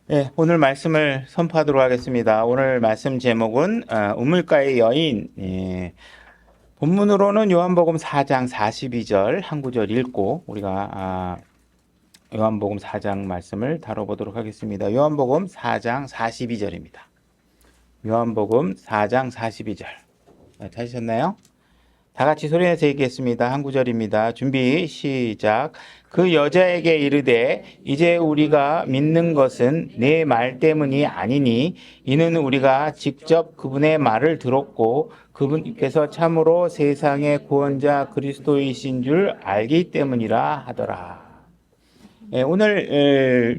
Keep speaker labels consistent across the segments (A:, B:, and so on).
A: 네, 오늘 말씀을 선포하도록 하겠습니다. 오늘 말씀 제목은 우물가의 여인. 본문으로는 요한복음 4장 42절 한 구절 읽고 우리가 요한복음 4장 말씀을 다뤄보도록 하겠습니다. 요한복음 4장 42절입니다. 요한복음 4장 42절. 찾으셨나요? 다 같이 소리내서 읽겠습니다. 한 구절입니다. 준비 시작. 그 여자에게 이르되 이제 우리가 믿는 것은 내 말 때문이 아니니 이는 우리가 직접 그분의 말을 들었고 그분께서 참으로 세상의 구원자 그리스도이신 줄 알기 때문이라 하더라. 오늘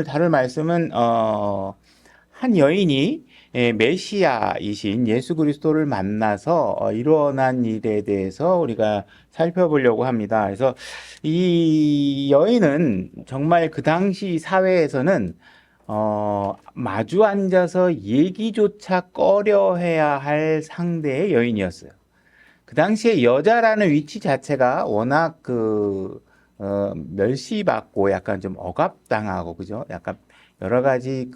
A: 다룰 말씀은 한 여인이 메시아이신 예수 그리스도를 만나서 일어난 일에 대해서 우리가 살펴보려고 합니다. 그래서 이 여인은 정말 그 당시 사회에서는 마주 앉아서 얘기조차 꺼려해야 할 상대의 여인이었어요. 그 당시에 여자라는 위치 자체가 워낙 멸시받고 약간 좀 억압당하고, 그죠? 약간 여러 가지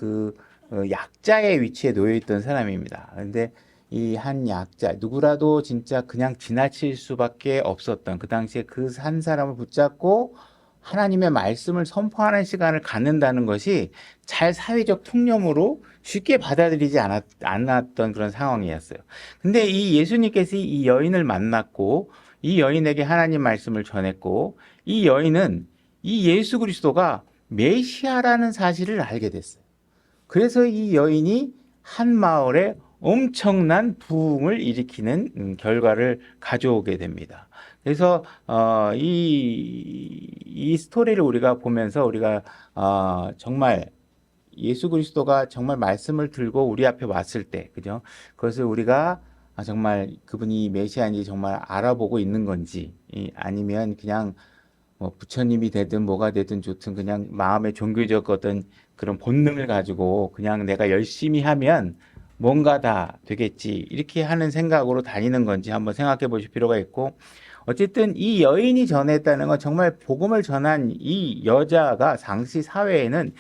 A: 약자의 위치에 놓여 있던 사람입니다. 근데 이 한 약자, 누구라도 진짜 그냥 지나칠 수밖에 없었던 그 당시에 그 한 사람을 붙잡고 하나님의 말씀을 선포하는 시간을 갖는다는 것이 잘 사회적 통념으로 쉽게 받아들이지 않았던 그런 상황이었어요. 근데 이 예수님께서 이 여인을 만났고 이 여인에게 하나님 말씀을 전했고 이 여인은 이 예수 그리스도가 메시아라는 사실을 알게 됐어요. 그래서 이 여인이 한 마을에 엄청난 부흥을 일으키는 결과를 가져오게 됩니다. 그래서 이 스토리를 우리가 보면서 우리가 정말 예수 그리스도가 정말 말씀을 들고 우리 앞에 왔을 때, 그죠? 그것을 우리가 정말 그분이 메시아인지 정말 알아보고 있는 건지, 아니면 그냥 뭐 부처님이 되든 뭐가 되든 좋든 그냥 마음의 종교적 어떤 그런 본능을 가지고 그냥 내가 열심히 하면 뭔가 다 되겠지 이렇게 하는 생각으로 다니는 건지 한번 생각해 보실 필요가 있고, 어쨌든 이 여인이 전했다는 건 정말 복음을 전한 이 여자가 당시 사회에는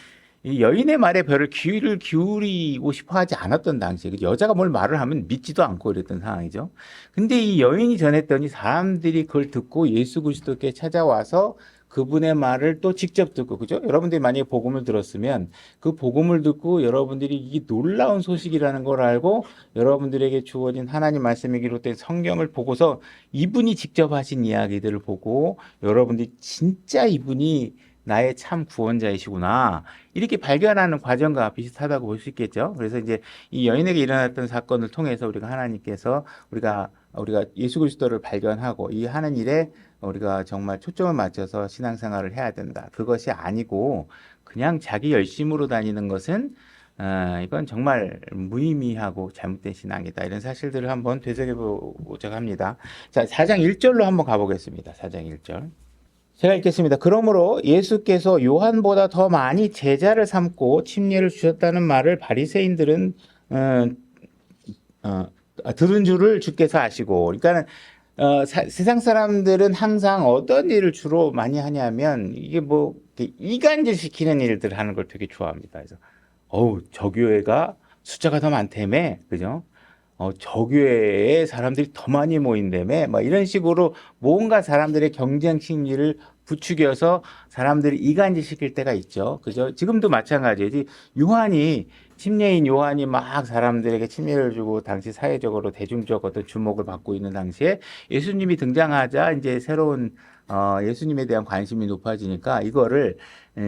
A: 이 여인의 말에 별을 귀를 기울이고 싶어 하지 않았던 당시에 여자가 뭘 말을 하면 믿지도 않고 이랬던 상황이죠. 근데 이 여인이 전했더니 사람들이 그걸 듣고 예수 그리스도께 찾아와서 그분의 말을 또 직접 듣고, 그죠? 여러분들이 만약에 복음을 들었으면 그 복음을 듣고 여러분들이 이게 놀라운 소식이라는 걸 알고 여러분들에게 주어진 하나님 말씀에 기록된 성경을 보고서 이분이 직접 하신 이야기들을 보고 여러분들이 진짜 이분이 나의 참 구원자이시구나 이렇게 발견하는 과정과 비슷하다고 볼 수 있겠죠. 그래서 이제 이 여인에게 일어났던 사건을 통해서 우리가 하나님께서 우리가 예수 그리스도를 발견하고 이 하는 일에 우리가 정말 초점을 맞춰서 신앙생활을 해야 된다. 그것이 아니고 그냥 자기 열심으로 다니는 것은 이건 정말 무의미하고 잘못된 신앙이다. 이런 사실들을 한번 되새겨보자고 합니다. 자, 4장 1절로 한번 가보겠습니다. 4장 1절. 제가 읽겠습니다. 그러므로 예수께서 요한보다 더 많이 제자를 삼고 침례를 주셨다는 말을 바리새인들은 들은 줄을 주께서 아시고, 그러니까는 세상 사람들은 항상 어떤 일을 주로 많이 하냐면 이게 뭐 이간질 시키는 일들 하는 걸 되게 좋아합니다. 그래서 저 교회가 숫자가 더 많다며, 그죠? 저 교회에 사람들이 더 많이 모인다며, 막 이런 식으로 뭔가 사람들의 경쟁 심리를 부추겨서 사람들이 이간질 시킬 때가 있죠. 그죠? 지금도 마찬가지지. 침례인 요한이 막 사람들에게 침례를 주고 당시 사회적으로 대중적 어떤 주목을 받고 있는 당시에 예수님이 등장하자 이제 새로운 예수님에 대한 관심이 높아지니까 이거를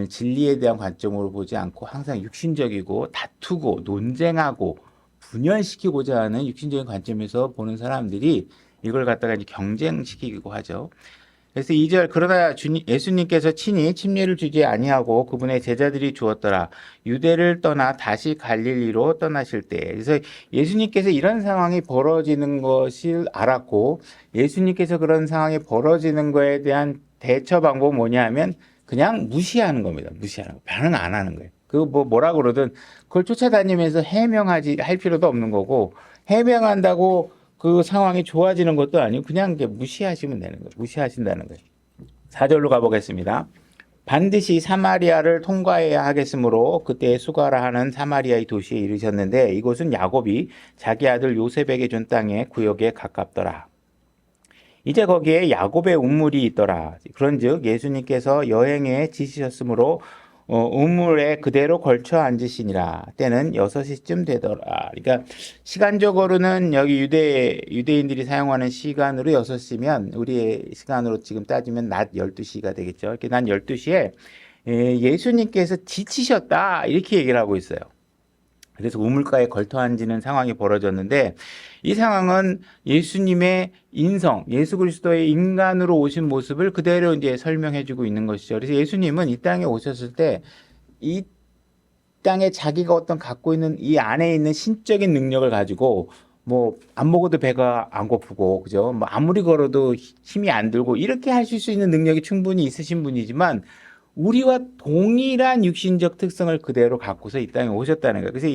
A: 진리에 대한 관점으로 보지 않고 항상 육신적이고 다투고 논쟁하고 분열시키고자 하는 육신적인 관점에서 보는 사람들이 이걸 갖다가 이제 경쟁시키고 하죠. 그래서 2절, 그러나 예수님께서 친히 침례를 주지 아니하고 그분의 제자들이 주었더라. 유대를 떠나 다시 갈릴리로 떠나실 때. 그래서 예수님께서 이런 상황이 벌어지는 것을 알았고 예수님께서 그런 상황이 벌어지는 거에 대한 대처 방법은 뭐냐 하면 그냥 무시하는 겁니다. 무시하는 거. 반응 안 하는 거예요. 뭐라 그러든 그걸 쫓아다니면서 할 필요도 없는 거고, 해명한다고 그 상황이 좋아지는 것도 아니고 그냥 무시하시면 되는 거예요. 무시하신다는 거예요. 4절로 가보겠습니다. 반드시 사마리아를 통과해야 하겠으므로 그때 수가라 하는 사마리아의 도시에 이르셨는데 이곳은 야곱이 자기 아들 요셉에게 준 땅의 구역에 가깝더라. 이제 거기에 야곱의 우물이 있더라. 그런즉 예수님께서 여행에 지시셨으므로 우물에 그대로 걸쳐 앉으시니라. 때는 6시쯤 되더라. 그러니까 시간적으로는 여기 유대인들이 사용하는 시간으로 6시면 우리의 시간으로 지금 따지면 낮 12시가 되겠죠. 이렇게 낮 12시에 예수님께서 지치셨다. 이렇게 얘기를 하고 있어요. 그래서 우물가에 걸터 앉는 상황이 벌어졌는데 이 상황은 예수님의 인성, 예수 그리스도의 인간으로 오신 모습을 그대로 이제 설명해 주고 있는 것이죠. 그래서 예수님은 이 땅에 오셨을 때 이 땅에 자기가 어떤 갖고 있는 이 안에 있는 신적인 능력을 가지고 뭐 안 먹어도 배가 안 고프고 그죠? 뭐 아무리 걸어도 힘이 안 들고 이렇게 하실 수 있는 능력이 충분히 있으신 분이지만 우리와 동일한 육신적 특성을 그대로 갖고서 이 땅에 오셨다는 거예요. 그래서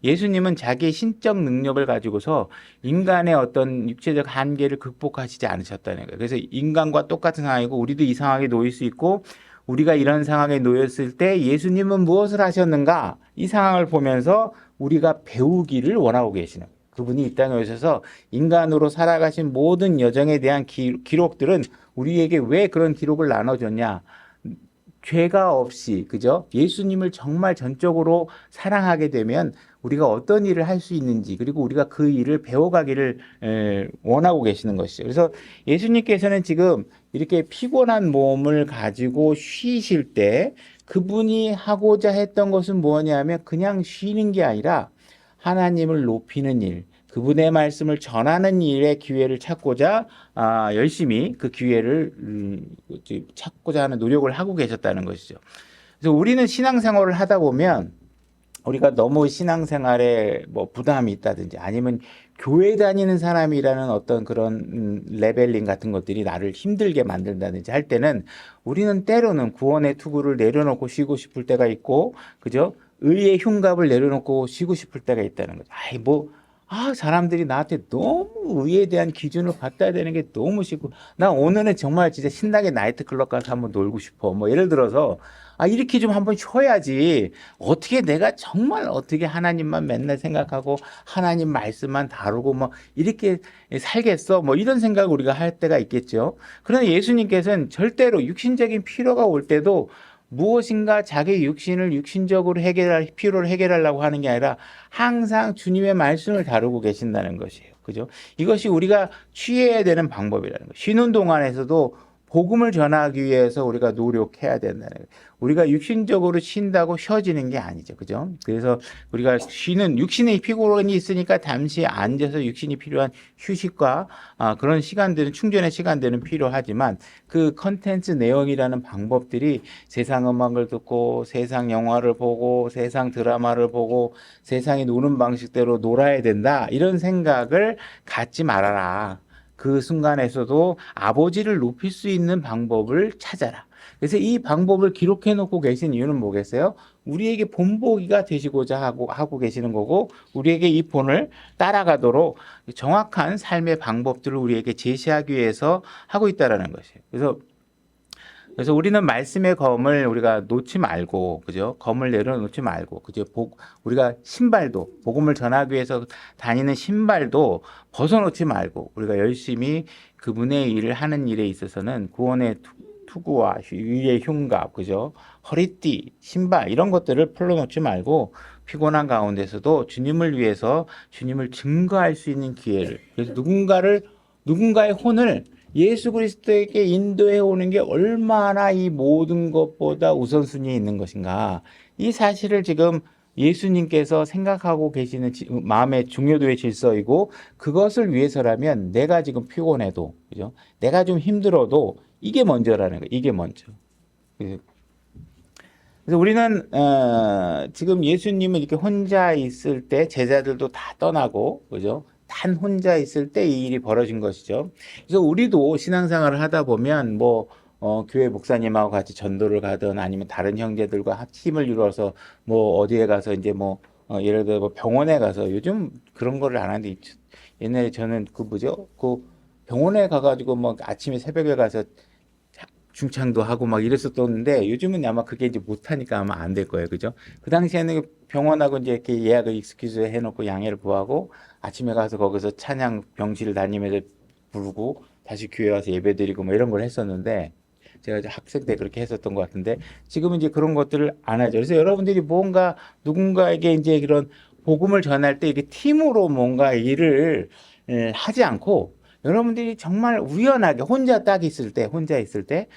A: 예수님은 자기의 신적 능력을 가지고서 인간의 어떤 육체적 한계를 극복하시지 않으셨다는 거예요. 그래서 인간과 똑같은 상황이고 우리도 이 상황에 놓일 수 있고 우리가 이런 상황에 놓였을 때 예수님은 무엇을 하셨는가? 이 상황을 보면서 우리가 배우기를 원하고 계시는 거예요. 그분이 이 땅에 오셔서 인간으로 살아가신 모든 여정에 대한 기록들은 우리에게 왜 그런 기록을 나눠줬냐? 죄가 없이 그죠? 예수님을 정말 전적으로 사랑하게 되면 우리가 어떤 일을 할 수 있는지 그리고 우리가 그 일을 배워가기를 원하고 계시는 것이죠. 그래서 예수님께서는 지금 이렇게 피곤한 몸을 가지고 쉬실 때 그분이 하고자 했던 것은 뭐냐면 그냥 쉬는 게 아니라 하나님을 높이는 일, 그분의 말씀을 전하는 일의 기회를 찾고자 열심히 그 기회를 찾고자 하는 노력을 하고 계셨다는 것이죠. 그래서 우리는 신앙생활을 하다 보면 우리가 너무 신앙생활에 뭐 부담이 있다든지 아니면 교회 다니는 사람이라는 어떤 그런 레벨링 같은 것들이 나를 힘들게 만든다든지 할 때는 우리는 때로는 구원의 투구를 내려놓고 쉬고 싶을 때가 있고 그죠? 의의 흉갑을 내려놓고 쉬고 싶을 때가 있다는 거죠. 사람들이 나한테 너무 의에 대한 기준을 갖다 대는 게 너무 싫고, 나 오늘은 정말 진짜 신나게 나이트클럽 가서 한번 놀고 싶어. 뭐, 예를 들어서, 이렇게 좀 한번 쉬어야지. 어떻게 내가 정말 어떻게 하나님만 맨날 생각하고, 하나님 말씀만 다루고, 뭐, 이렇게 살겠어. 뭐, 이런 생각을 우리가 할 때가 있겠죠. 그러나 예수님께서는 절대로 육신적인 필요가 올 때도 무엇인가 자기 육신을 육신적으로 필요를 해결하려고 하는 게 아니라 항상 주님의 말씀을 다루고 계신다는 것이에요. 그죠? 이것이 우리가 취해야 되는 방법이라는 거예요. 쉬는 동안에서도 복음을 전하기 위해서 우리가 노력해야 된다는 거예요. 우리가 육신적으로 쉰다고 쉬어지는 게 아니죠. 그죠? 그래서 우리가 육신의 피곤이 있으니까 잠시 앉아서 육신이 필요한 휴식과 그런 시간들은 충전의 시간들은 필요하지만 그 컨텐츠 내용이라는 방법들이 세상 음악을 듣고 세상 영화를 보고 세상 드라마를 보고 세상이 노는 방식대로 놀아야 된다. 이런 생각을 갖지 말아라. 그 순간에서도 아버지를 높일 수 있는 방법을 찾아라. 그래서 이 방법을 기록해 놓고 계신 이유는 뭐겠어요? 우리에게 본보기가 되시고자 하고 계시는 거고, 우리에게 이 본을 따라가도록 정확한 삶의 방법들을 우리에게 제시하기 위해서 하고 있다라는 것이에요. 그래서 우리는 말씀의 검을 우리가 놓지 말고, 그죠? 검을 내려놓지 말고, 그죠? 우리가 신발도, 복음을 전하기 위해서 다니는 신발도 벗어놓지 말고, 우리가 열심히 그분의 일을 하는 일에 있어서는 구원의 투구와 위의 흉갑, 그죠? 허리띠, 신발, 이런 것들을 풀어놓지 말고, 피곤한 가운데서도 주님을 위해서 주님을 증거할 수 있는 기회를, 그래서 누군가의 혼을 예수 그리스도에게 인도해 오는 게 얼마나 이 모든 것보다 우선순위에 있는 것인가. 이 사실을 지금 예수님께서 생각하고 계시는 마음의 중요도의 질서이고 그것을 위해서라면 내가 지금 피곤해도 그죠? 내가 좀 힘들어도 이게 먼저라는 거예요. 이게 먼저. 그래서 우리는 지금 예수님은 이렇게 혼자 있을 때 제자들도 다 떠나고 그죠? 단 혼자 있을 때 이 일이 벌어진 것이죠. 그래서 우리도 신앙생활을 하다 보면 교회 목사님하고 같이 전도를 가든 아니면 다른 형제들과 팀을 이루어서 어디에 가서 이제 예를 들어 병원에 가서 요즘 그런 거를 안 하는데 옛날에 저는 그 병원에 가가지고 아침에 새벽에 가서 중창도 하고 막 이랬었는데 요즘은 아마 그게 이제 못하니까 아마 안 될 거예요. 그죠? 그 당시에는 병원하고 이제 이렇게 예약을 익스큐즈 해놓고 양해를 구하고 아침에 가서 거기서 찬양 병실을 다니면서 부르고 다시 교회 와서 예배드리고 뭐 이런 걸 했었는데 제가 이제 학생 때 그렇게 했었던 것 같은데 지금은 이제 그런 것들을 안 하죠. 그래서 여러분들이 뭔가 누군가에게 이제 그런 복음을 전할 때 이게 팀으로 뭔가 일을 하지 않고 여러분들이 정말 우연하게 혼자 있을 때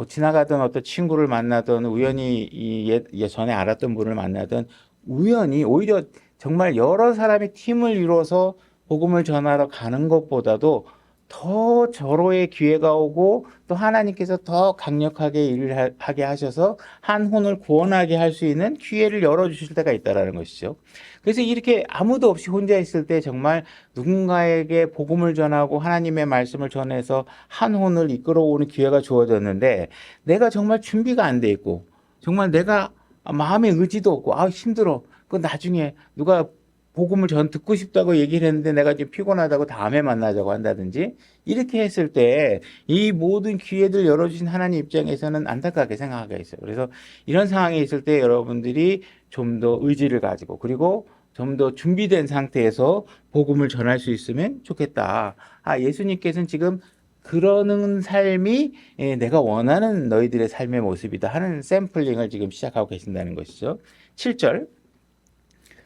A: 지나가던 어떤 친구를 만나던 우연히 전에 알았던 분을 만나던 우연히 오히려 정말 여러 사람이 팀을 이뤄서 복음을 전하러 가는 것보다도 더 절호의 기회가 오고 또 하나님께서 더 강력하게 일을 하게 하셔서 한 혼을 구원하게 할 수 있는 기회를 열어주실 때가 있다라는 것이죠. 그래서 이렇게 아무도 없이 혼자 있을 때 정말 누군가에게 복음을 전하고 하나님의 말씀을 전해서 한 혼을 이끌어오는 기회가 주어졌는데 내가 정말 준비가 안 돼 있고 정말 내가 마음의 의지도 없고 힘들어. 그 나중에 누가 복음을 전 듣고 싶다고 얘기를 했는데 내가 지금 피곤하다고 다음에 만나자고 한다든지 이렇게 했을 때 이 모든 기회들 열어주신 하나님 입장에서는 안타깝게 생각하게 있어요. 그래서 이런 상황에 있을 때 여러분들이 좀 더 의지를 가지고 그리고 좀 더 준비된 상태에서 복음을 전할 수 있으면 좋겠다. 예수님께서는 지금 그러는 삶이 내가 원하는 너희들의 삶의 모습이다 하는 샘플링을 지금 시작하고 계신다는 것이죠. 7절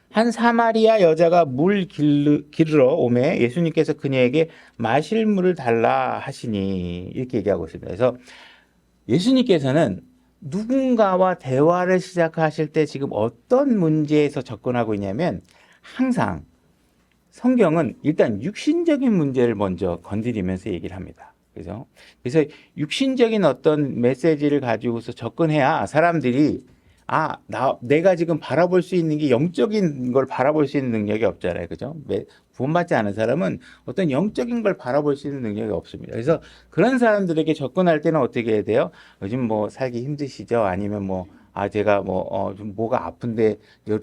A: 한 사마리아 여자가 물 기르러 오매 예수님께서 그녀에게 마실 물을 달라 하시니 이렇게 얘기하고 있습니다. 그래서 예수님께서는 누군가와 대화를 시작하실 때 지금 어떤 문제에서 접근하고 있냐면 항상 성경은 일단 육신적인 문제를 먼저 건드리면서 얘기를 합니다. 그래서 육신적인 어떤 메시지를 가지고서 접근해야 사람들이 내가 지금 바라볼 수 있는 게 영적인 걸 바라볼 수 있는 능력이 없잖아요. 그죠? 구원받지 않은 사람은 어떤 영적인 걸 바라볼 수 있는 능력이 없습니다. 그래서 그런 사람들에게 접근할 때는 어떻게 해야 돼요? 요즘 뭐 살기 힘드시죠? 아니면 제가 좀 뭐가 아픈데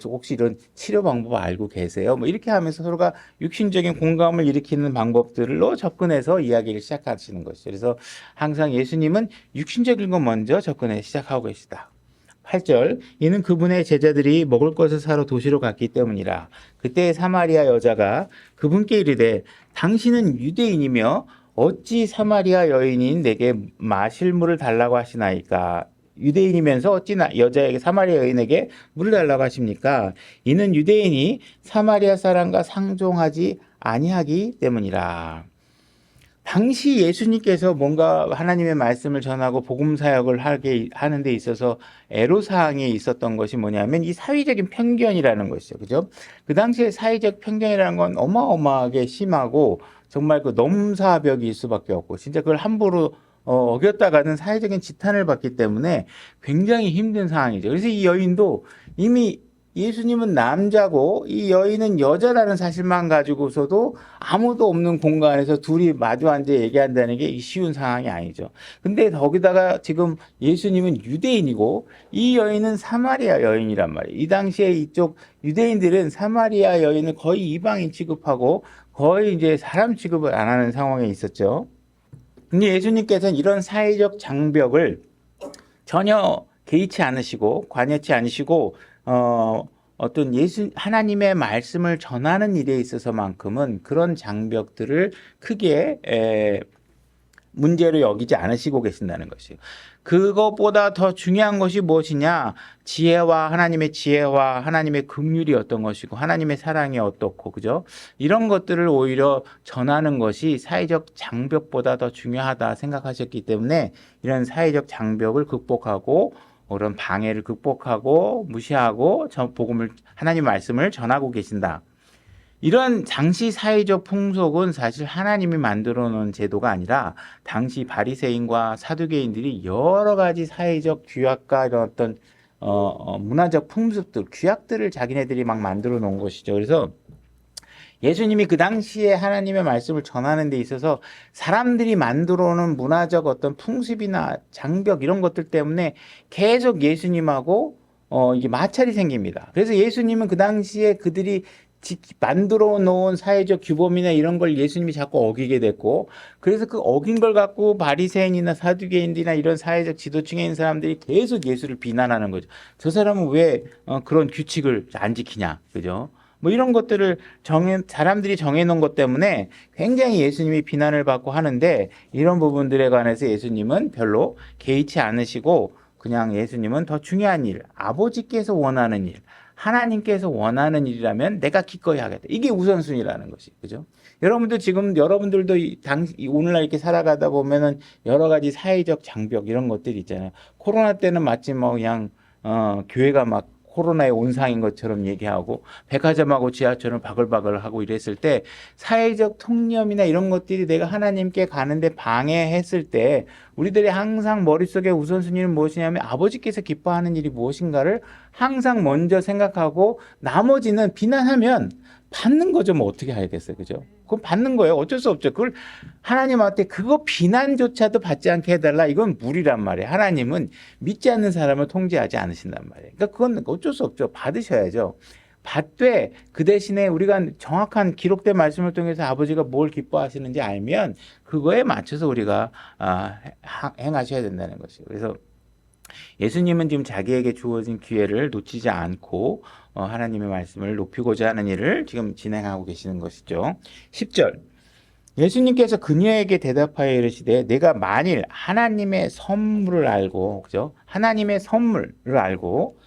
A: 혹시 이런 치료 방법 알고 계세요? 뭐 이렇게 하면서 서로가 육신적인 공감을 일으키는 방법들로 접근해서 이야기를 시작하시는 것이죠. 그래서 항상 예수님은 육신적인 것 먼저 접근해 시작하고 계시다. 8절 이는 그분의 제자들이 먹을 것을 사러 도시로 갔기 때문이라. 그때 사마리아 여자가 그분께 이르되 당신은 유대인이며 어찌 사마리아 여인인 내게 마실 물을 달라고 하시나이까. 유대인이면서 어찌 여자에게 사마리아 여인에게 물을 달라고 하십니까? 이는 유대인이 사마리아 사람과 상종하지 아니하기 때문이라. 당시 예수님께서 뭔가 하나님의 말씀을 전하고 복음 사역을 하는 데 있어서 애로사항이 있었던 것이 뭐냐면 이 사회적인 편견이라는 것이죠. 그죠? 그 당시에 사회적 편견이라는 건 어마어마하게 심하고 정말 그 넘사벽일 수밖에 없고 진짜 그걸 함부로 어겼다가는 사회적인 지탄을 받기 때문에 굉장히 힘든 상황이죠. 그래서 이 여인도 이미 예수님은 남자고 이 여인은 여자라는 사실만 가지고서도 아무도 없는 공간에서 둘이 마주 앉아 얘기한다는 게 쉬운 상황이 아니죠. 근데 거기다가 지금 예수님은 유대인이고 이 여인은 사마리아 여인이란 말이에요. 이 당시에 이쪽 유대인들은 사마리아 여인을 거의 이방인 취급하고 거의 이제 사람 취급을 안 하는 상황에 있었죠. 근데 예수님께서는 이런 사회적 장벽을 전혀 개의치 않으시고 관여치 않으시고 어떤 하나님의 말씀을 전하는 일에 있어서만큼은 그런 장벽들을 크게 문제로 여기지 않으시고 계신다는 것이에요. 그것보다 더 중요한 것이 무엇이냐? 하나님의 지혜와 하나님의 긍휼이 어떤 것이고 하나님의 사랑이 어떻고 그죠? 이런 것들을 오히려 전하는 것이 사회적 장벽보다 더 중요하다 생각하셨기 때문에 이런 사회적 장벽을 극복하고 그런 방해를 극복하고 무시하고 하나님 말씀을 전하고 계신다. 이런 당시 사회적 풍속은 사실 하나님이 만들어 놓은 제도가 아니라 당시 바리새인과 사두개인들이 여러 가지 사회적 규약과 이런 어떤 문화적 풍습들, 규약들을 자기네들이 막 만들어 놓은 것이죠. 그래서 예수님이 그 당시에 하나님의 말씀을 전하는 데 있어서 사람들이 만들어 놓은 문화적 어떤 풍습이나 장벽 이런 것들 때문에 계속 예수님하고 이게 마찰이 생깁니다. 그래서 예수님은 그 당시에 그들이 만들어 놓은 사회적 규범이나 이런 걸 예수님이 자꾸 어기게 됐고, 그래서 그 어긴 걸 갖고 바리새인이나 사두개인들이나 이런 사회적 지도층에 있는 사람들이 계속 예수를 비난하는 거죠. 저 사람은 왜 그런 규칙을 안 지키냐, 그죠? 뭐 이런 것들을 사람들이 정해놓은 것 때문에 굉장히 예수님이 비난을 받고 하는데, 이런 부분들에 관해서 예수님은 별로 개의치 않으시고, 그냥 예수님은 더 중요한 일, 아버지께서 원하는 일, 하나님께서 원하는 일이라면 내가 기꺼이 하겠다. 이게 우선순위라는 것이, 그죠? 여러분들도 오늘날 이렇게 살아가다 보면은 여러 가지 사회적 장벽 이런 것들이 있잖아요. 코로나 때는 마치 뭐 그냥 교회가 막 코로나의 온상인 것처럼 얘기하고 백화점하고 지하철은 바글바글하고 이랬을 때, 사회적 통념이나 이런 것들이 내가 하나님께 가는데 방해했을 때 우리들이 항상 머릿속에 우선순위는 무엇이냐면 아버지께서 기뻐하는 일이 무엇인가를 항상 먼저 생각하고, 나머지는 비난하면 받는 거죠. 뭐 어떻게 하겠어요, 그죠? 그건 받는 거예요. 어쩔 수 없죠. 그걸 하나님한테 그거 비난조차도 받지 않게 해달라, 이건 무리란 말이에요. 하나님은 믿지 않는 사람을 통제하지 않으신단 말이에요. 그러니까 그건 어쩔 수 없죠. 받으셔야죠. 받되 그 대신에 우리가 정확한 기록된 말씀을 통해서 아버지가 뭘 기뻐하시는지 알면 그거에 맞춰서 우리가 행하셔야 된다는 것이에요. 그래서 예수님은 지금 자기에게 주어진 기회를 놓치지 않고 하나님의 말씀을 높이고자 하는 일을 지금 진행하고 계시는 것이죠. 10절. 예수님께서 그녀에게 대답하여 이르시되 내가 만일 하나님의 선물을 알고, 그죠? 하나님의 선물을 알고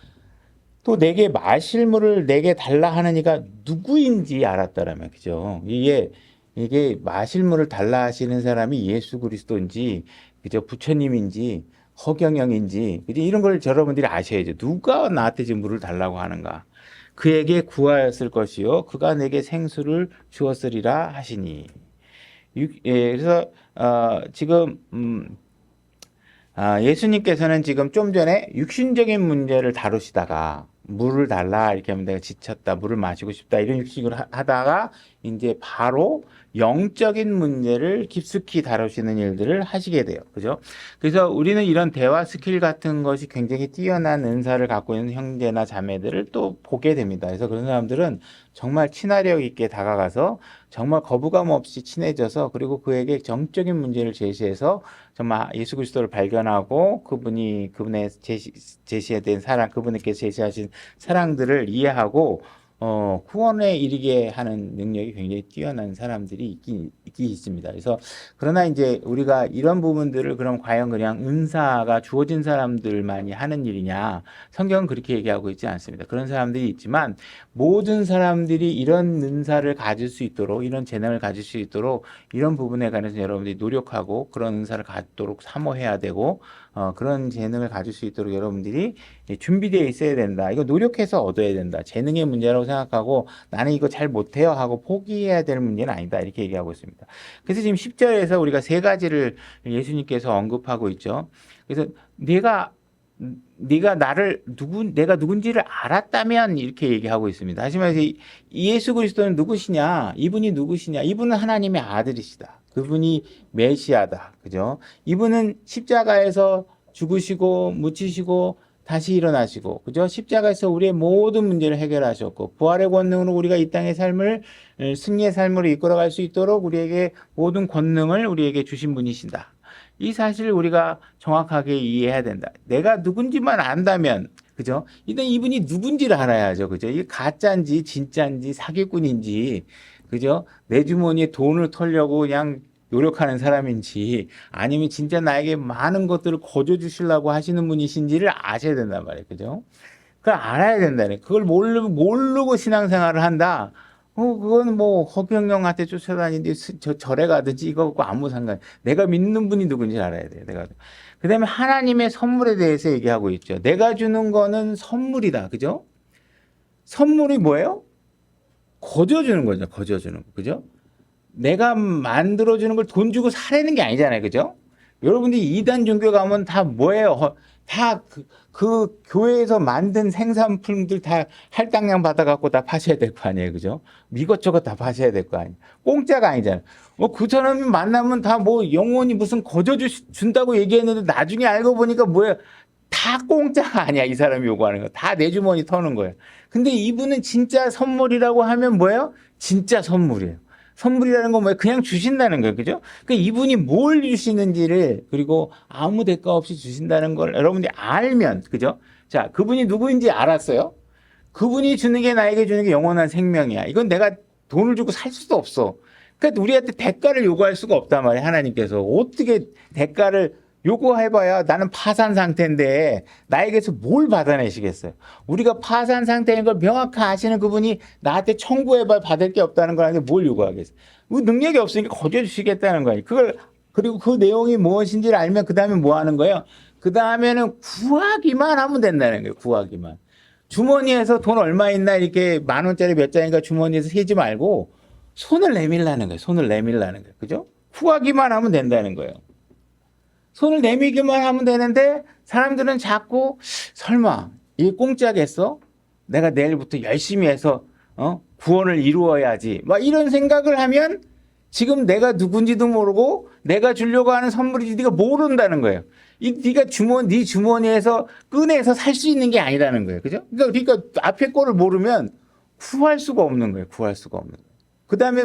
A: 또 내게 마실 물을 내게 달라 하는 이가 누구인지 알았더라면, 그죠? 이게 마실 물을 달라 하시는 사람이 예수 그리스도인지, 그죠? 부처님인지 허경영인지, 그죠? 이런 걸 여러분들이 아셔야죠. 누가 나한테 지금 물을 달라고 하는가? 그에게 구하였을 것이요 그가 내게 생수를 주었으리라 하시니. 그래서 지금 예수님께서는 지금 좀 전에 육신적인 문제를 다루시다가 물을 달라 이렇게 하면 내가 지쳤다, 물을 마시고 싶다, 이런 식으로 하다가 이제 바로 영적인 문제를 깊숙이 다루시는 일들을 하시게 돼요. 그죠? 그래서 우리는 이런 대화 스킬 같은 것이 굉장히 뛰어난 은사를 갖고 있는 형제나 자매들을 또 보게 됩니다. 그래서 그런 사람들은 정말 친화력 있게 다가가서 정말 거부감 없이 친해져서, 그리고 그에게 정적인 문제를 제시해서 정말 예수 그리스도를 발견하고 그분의 제시된 사랑, 그분께서 제시하신 사랑들을 이해하고 구원에 이르게 하는 능력이 굉장히 뛰어난 사람들이 있긴 있습니다. 그래서 그러나 이제 우리가 이런 부분들을 그럼 과연 그냥 은사가 주어진 사람들만이 하는 일이냐? 성경은 그렇게 얘기하고 있지 않습니다. 그런 사람들이 있지만 모든 사람들이 이런 은사를 가질 수 있도록, 이런 재능을 가질 수 있도록 이런 부분에 관해서 여러분들이 노력하고 그런 은사를 갖도록 사모해야 되고, 그런 재능을 가질 수 있도록 여러분들이 준비되어 있어야 된다. 이거 노력해서 얻어야 된다. 재능의 문제라고 생각하고 나는 이거 잘 못해요 하고 포기해야 될 문제는 아니다. 이렇게 얘기하고 있습니다. 그래서 지금 10절에서 우리가 세 가지를 예수님께서 언급하고 있죠. 그래서 내가 내가 누군지를 알았다면 이렇게 얘기하고 있습니다. 하지만 예수 그리스도는 누구시냐? 이분이 누구시냐? 이분은 하나님의 아들이시다. 그분이 메시아다. 그죠? 이분은 십자가에서 죽으시고 묻히시고 다시 일어나시고, 그죠? 십자가에서 우리의 모든 문제를 해결하셨고, 부활의 권능으로 우리가 이 땅의 삶을 승리의 삶으로 이끌어갈 수 있도록 우리에게 모든 권능을 우리에게 주신 분이신다. 이 사실을 우리가 정확하게 이해해야 된다. 내가 누군지만 안다면, 그죠? 일단 이분이 누군지를 알아야죠. 그죠? 이게 가짜인지 진짜인지 사기꾼인지, 그죠? 내 주머니에 돈을 털려고 그냥 노력하는 사람인지, 아니면 진짜 나에게 많은 것들을 거저 주시려고 하시는 분이신지를 아셔야 된단 말이에요. 그죠? 그걸 알아야 된다네. 그걸 모르고 신앙생활을 한다. 그건 뭐 허경영한테 쫓아다니는데 절에 가든지 이거 갖고 아무 상관. 내가 믿는 분이 누군지 알아야 돼요. 그다음에 하나님의 선물에 대해서 얘기하고 있죠. 내가 주는 거는 선물이다. 그죠? 선물이 뭐예요? 거저 주는 거죠. 거저 주는 거. 그죠? 내가 만들어주는 걸 돈 주고 사라는 게 아니잖아요. 그죠? 여러분들이 이단 종교 가면 다 뭐예요? 다 그 교회에서 만든 생산품들 다 할당량 받아갖고 다 파셔야 될 거 아니에요. 그죠? 이것저것 다 파셔야 될 거 아니에요. 공짜가 아니잖아요. 그 사람이 만나면 다 뭐 영원히 무슨 거저 준다고 얘기했는데 나중에 알고 보니까 뭐예요? 다 공짜가 아니야. 이 사람이 요구하는 거. 다 내 주머니 터는 거예요. 근데 이분은 진짜 선물이라고 하면 뭐예요? 진짜 선물이에요. 선물이라는 건 뭐예요? 그냥 주신다는 거예요. 그죠? 그 이분이 뭘 주시는지를 그리고 아무 대가 없이 주신다는 걸 여러분들이 알면, 그죠? 자, 그분이 누구인지 알았어요? 그분이 주는 게 나에게 주는 게 영원한 생명이야. 이건 내가 돈을 주고 살 수도 없어. 그러니까 우리한테 대가를 요구할 수가 없단 말이에요. 하나님께서. 어떻게 대가를 요구해봐야 나는 파산 상태인데 나에게서 뭘 받아내시겠어요? 우리가 파산 상태인 걸 명확히 아시는 그분이 나한테 청구해봐 받을 게 없다는 걸 아는데 뭘 요구하겠어요? 능력이 없으니까 거저주시겠다는 거예요. 그리고 그 내용이 무엇인지를 알면 그 다음에 뭐 하는 거예요? 그 다음에는 구하기만 하면 된다는 거예요. 구하기만. 주머니에서 돈 얼마 있나 이렇게 10,000원짜리 몇 장인가 주머니에서 세지 말고 손을 내밀라는 거예요. 손을 내밀라는 거예요. 그죠? 구하기만 하면 된다는 거예요. 손을 내밀기만 하면 되는데 사람들은 자꾸 설마 이게 공짜겠어? 내가 내일부터 열심히 해서 구원을 이루어야지. 막 이런 생각을 하면 지금 내가 누군지도 모르고 내가 주려고 하는 선물인지 네가 모른다는 거예요. 네가 네 주머니에서 꺼내서 살 수 있는 게 아니라는 거예요. 그죠? 그러니까 앞에 거를 모르면 구할 수가 없는 거예요. 구할 수가 없는 거예요. 그 다음에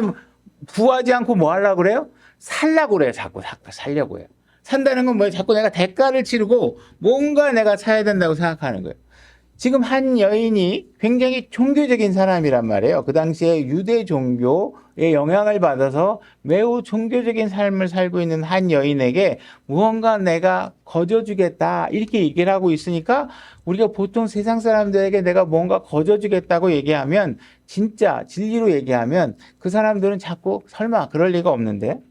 A: 구하지 않고 뭐 하려고 그래요? 살려고 그래요. 자꾸 살려고 해요. 산다는 건 뭐예요? 자꾸 내가 대가를 치르고 뭔가 내가 사야 된다고 생각하는 거예요. 지금 한 여인이 굉장히 종교적인 사람이란 말이에요. 그 당시에 유대 종교의 영향을 받아서 매우 종교적인 삶을 살고 있는 한 여인에게 무언가 내가 거저주겠다 이렇게 얘기를 하고 있으니까 우리가 보통 세상 사람들에게 내가 뭔가 거저주겠다고 얘기하면 진짜 진리로 얘기하면 그 사람들은 자꾸 설마 그럴 리가 없는데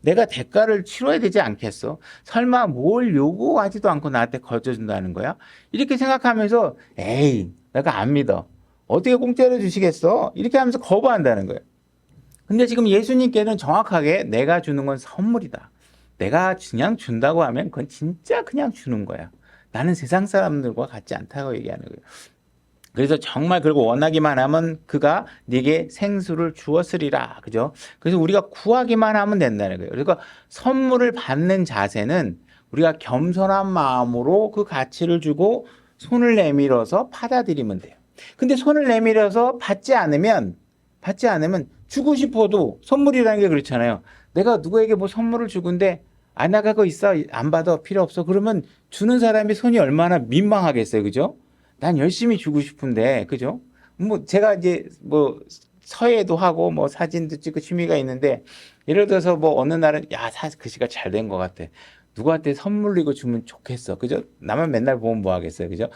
A: 내가 대가를 치러야 되지 않겠어? 설마 뭘 요구하지도 않고 나한테 거저준다는 거야? 이렇게 생각하면서 에이 내가 안 믿어. 어떻게 공짜로 주시겠어? 이렇게 하면서 거부한다는 거예요. 근데 지금 예수님께는 정확하게 내가 주는 건 선물이다. 내가 그냥 준다고 하면 그건 진짜 그냥 주는 거야. 나는 세상 사람들과 같지 않다고 얘기하는 거예요. 그래서 정말 그리고 원하기만 하면 그가 네게 생수를 주었으리라. 그죠? 그래서 우리가 구하기만 하면 된다는 거예요. 그러니까 선물을 받는 자세는 우리가 겸손한 마음으로 그 가치를 주고 손을 내밀어서 받아들이면 돼요. 근데 손을 내밀어서 받지 않으면 주고 싶어도 선물이라는 게 그렇잖아요. 내가 누구에게 뭐 선물을 주는데 안 나가고 있어. 안 받아. 필요 없어. 그러면 주는 사람이 손이 얼마나 민망하겠어요. 그죠? 난 열심히 주고 싶은데, 그죠? 뭐, 제가 이제 뭐, 서예도 하고, 뭐, 사진도 찍고 취미가 있는데, 예를 들어서 뭐, 어느 날은, 야, 글씨가 잘 된 것 같아. 누구한테 선물 이거 주면 좋겠어. 그죠? 나만 맨날 보면 뭐 하겠어요. 그죠?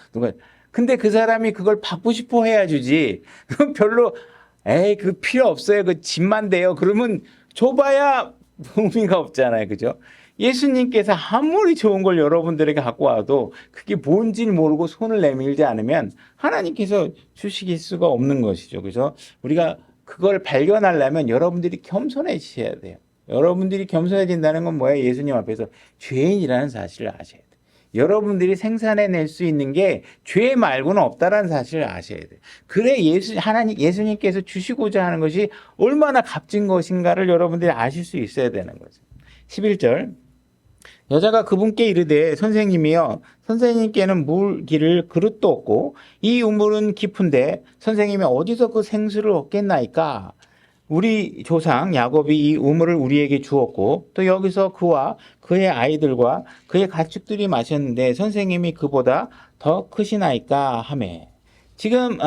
A: 근데 그 사람이 그걸 받고 싶어 해야 주지. 그건 별로, 에이, 그 필요 없어요. 그 집만 돼요. 그러면 줘봐야 의미가 없잖아요. 그죠? 예수님께서 아무리 좋은 걸 여러분들에게 갖고 와도 그게 뭔지를 모르고 손을 내밀지 않으면 하나님께서 주시길 수가 없는 것이죠. 그래서 우리가 그걸 발견하려면 여러분들이 겸손해지셔야 돼요. 여러분들이 겸손해진다는 건 뭐예요? 예수님 앞에서 죄인이라는 사실을 아셔야 돼요. 여러분들이 생산해낼 수 있는 게 죄 말고는 없다라는 사실을 아셔야 돼요. 그래 예수님께서 주시고자 하는 것이 얼마나 값진 것인가를 여러분들이 아실 수 있어야 되는 거죠. 11절 여자가 그분께 이르되 선생님이여 선생님께는 물기를 그릇도 없고 이 우물은 깊은데 선생님이 어디서 그 생수를 얻겠나이까? 우리 조상 야곱이 이 우물을 우리에게 주었고 또 여기서 그와 그의 아이들과 그의 가축들이 마셨는데 선생님이 그보다 더 크시나이까 하매. 지금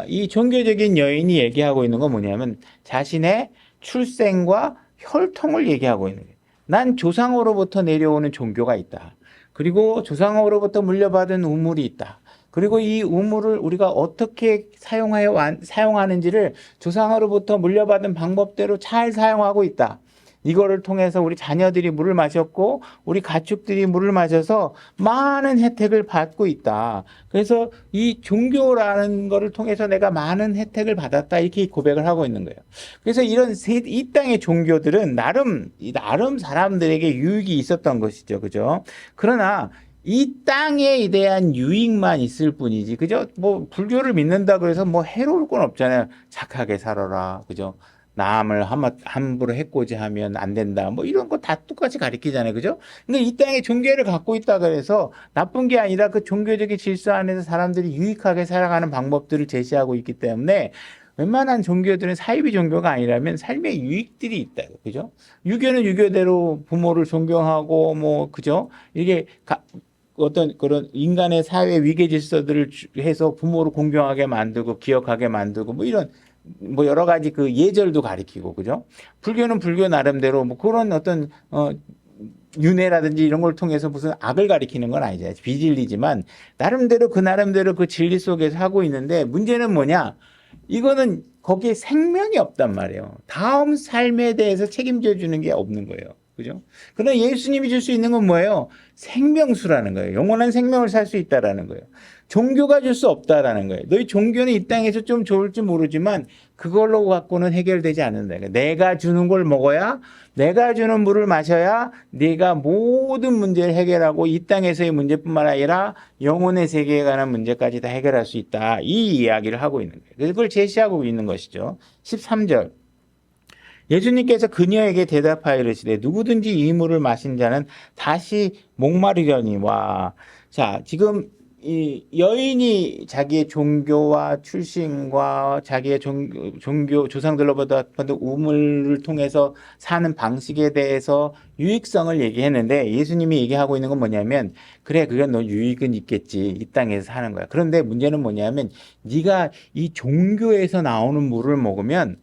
A: 이 종교적인 여인이 얘기하고 있는 건 뭐냐면 자신의 출생과 혈통을 얘기하고 있는 거예요. 난 조상으로부터 내려오는 종교가 있다. 그리고 조상으로부터 물려받은 우물이 있다. 그리고 이 우물을 우리가 어떻게 사용하는지를 조상으로부터 물려받은 방법대로 잘 사용하고 있다. 이거를 통해서 우리 자녀들이 물을 마셨고 우리 가축들이 물을 마셔서 많은 혜택을 받고 있다. 그래서 이 종교라는 거를 통해서 내가 많은 혜택을 받았다. 이렇게 고백을 하고 있는 거예요. 그래서 이 땅의 종교들은 나름 사람들에게 유익이 있었던 것이죠. 그죠? 그러나 이 땅에 대한 유익만 있을 뿐이지, 그죠? 뭐, 불교를 믿는다 그래서 뭐 해로울 건 없잖아요. 착하게 살아라. 그죠? 남을 함부로 해코지 하면 안 된다. 뭐 이런 거 다 똑같이 가리키잖아요. 그죠? 근데 이 땅에 종교를 갖고 있다 그래서 나쁜 게 아니라 그 종교적인 질서 안에서 사람들이 유익하게 살아가는 방법들을 제시하고 있기 때문에 웬만한 종교들은 사이비 종교가 아니라면 삶의 유익들이 있다. 그죠? 유교는 유교대로 부모를 존경하고 뭐 그죠? 이게 어떤 그런 인간의 사회 위계 질서들을 해서 부모를 공경하게 만들고 기억하게 만들고 뭐 이런 뭐 여러 가지 그 예절도 가리키고 그죠? 불교는 불교 나름대로 뭐 그런 어떤 윤회라든지 이런 걸 통해서 무슨 악을 가리키는 건 아니잖아요. 비진리지만 나름대로 그 진리 속에서 하고 있는데 문제는 뭐냐? 이거는 거기에 생명이 없단 말이에요. 다음 삶에 대해서 책임져 주는 게 없는 거예요. 그죠? 그러나 예수님이 줄 수 있는 건 뭐예요? 생명수라는 거예요. 영원한 생명을 살 수 있다라는 거예요. 종교가 줄 수 없다라는 거예요. 너희 종교는 이 땅에서 좀 좋을지 모르지만 그걸로 갖고는 해결되지 않는다. 내가 주는 걸 먹어야, 내가 주는 물을 마셔야 네가 모든 문제를 해결하고 이 땅에서의 문제뿐만 아니라 영혼의 세계에 관한 문제까지 다 해결할 수 있다. 이 이야기를 하고 있는 거예요. 그래서 그걸 제시하고 있는 것이죠. 13절. 예수님께서 그녀에게 대답하여 이르시되 누구든지 이 물을 마신 자는 다시 목마르려니와. 자, 지금 이 여인이 자기의 종교와 출신과 자기의 종교 조상들로부터 받은 우물을 통해서 사는 방식에 대해서 유익성을 얘기했는데 예수님이 얘기하고 있는 건 뭐냐면 그래 그게 너 유익은 있겠지 이 땅에서 사는 거야. 그런데 문제는 뭐냐면 네가 이 종교에서 나오는 물을 먹으면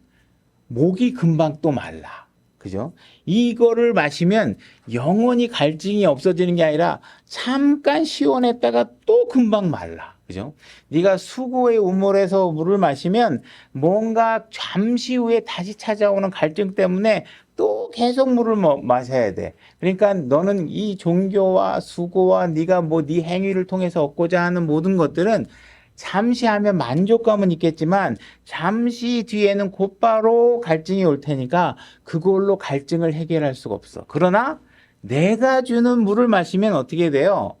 A: 목이 금방 또 말라. 그죠? 이거를 마시면 영원히 갈증이 없어지는 게 아니라 잠깐 시원했다가 또 금방 말라. 그죠? 네가 수고의 우물에서 물을 마시면 뭔가 잠시 후에 다시 찾아오는 갈증 때문에 또 계속 물을 마셔야 돼. 그러니까 너는 이 종교와 수고와 네가 뭐 네 행위를 통해서 얻고자 하는 모든 것들은 잠시 하면 만족감은 있겠지만 잠시 뒤에는 곧바로 갈증이 올 테니까 그걸로 갈증을 해결할 수가 없어. 그러나 내가 주는 물을 마시면 어떻게 돼요?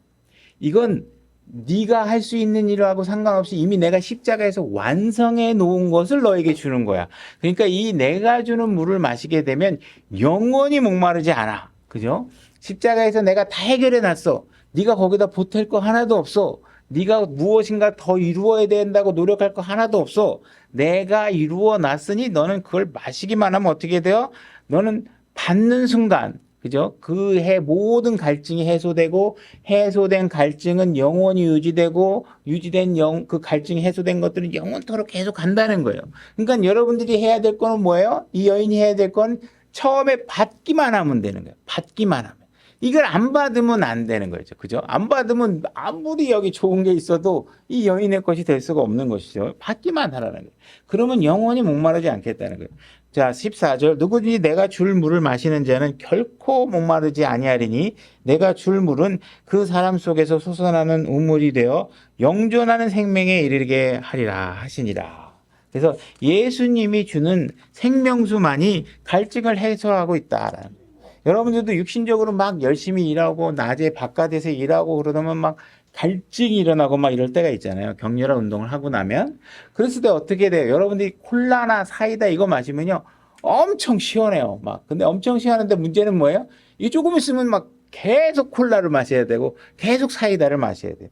A: 이건 네가 할 수 있는 일하고 상관없이 이미 내가 십자가에서 완성해 놓은 것을 너에게 주는 거야. 그러니까 이 내가 주는 물을 마시게 되면 영원히 목마르지 않아. 그죠? 십자가에서 내가 다 해결해 놨어. 네가 거기다 보탤 거 하나도 없어. 네가 무엇인가 더 이루어야 된다고 노력할 거 하나도 없어. 내가 이루어 놨으니 너는 그걸 마시기만 하면 어떻게 돼요? 너는 받는 순간, 그죠? 그 모든 갈증이 해소되고, 해소된 갈증은 영원히 유지되고, 유지된 그 갈증이 해소된 것들은 영원토록 계속 간다는 거예요. 그러니까 여러분들이 해야 될 거는 뭐예요? 이 여인이 해야 될 건 처음에 받기만 하면 되는 거예요. 받기만 하면. 이걸 안 받으면 안 되는 거죠. 그죠? 안 받으면 아무리 여기 좋은 게 있어도 이 여인의 것이 될 수가 없는 것이죠. 받기만 하라는 거예요. 그러면 영원히 목마르지 않겠다는 거예요. 자, 14절. 누구든지 내가 줄 물을 마시는 자는 결코 목마르지 아니하리니 내가 줄 물은 그 사람 속에서 솟아나는 우물이 되어 영존하는 생명에 이르게 하리라 하시니라. 그래서 예수님이 주는 생명수만이 갈증을 해소하고 있다라는 거예요. 여러분들도 육신적으로 막 열심히 일하고 낮에 바깥에서 일하고 그러다면 막 갈증이 일어나고 막 이럴 때가 있잖아요. 격렬한 운동을 하고 나면. 그랬을 때 어떻게 돼요? 여러분들이 콜라나 사이다 이거 마시면요. 엄청 시원해요. 막. 근데 엄청 시원한데 문제는 뭐예요? 이 조금 있으면 막 계속 콜라를 마셔야 되고 계속 사이다를 마셔야 돼요.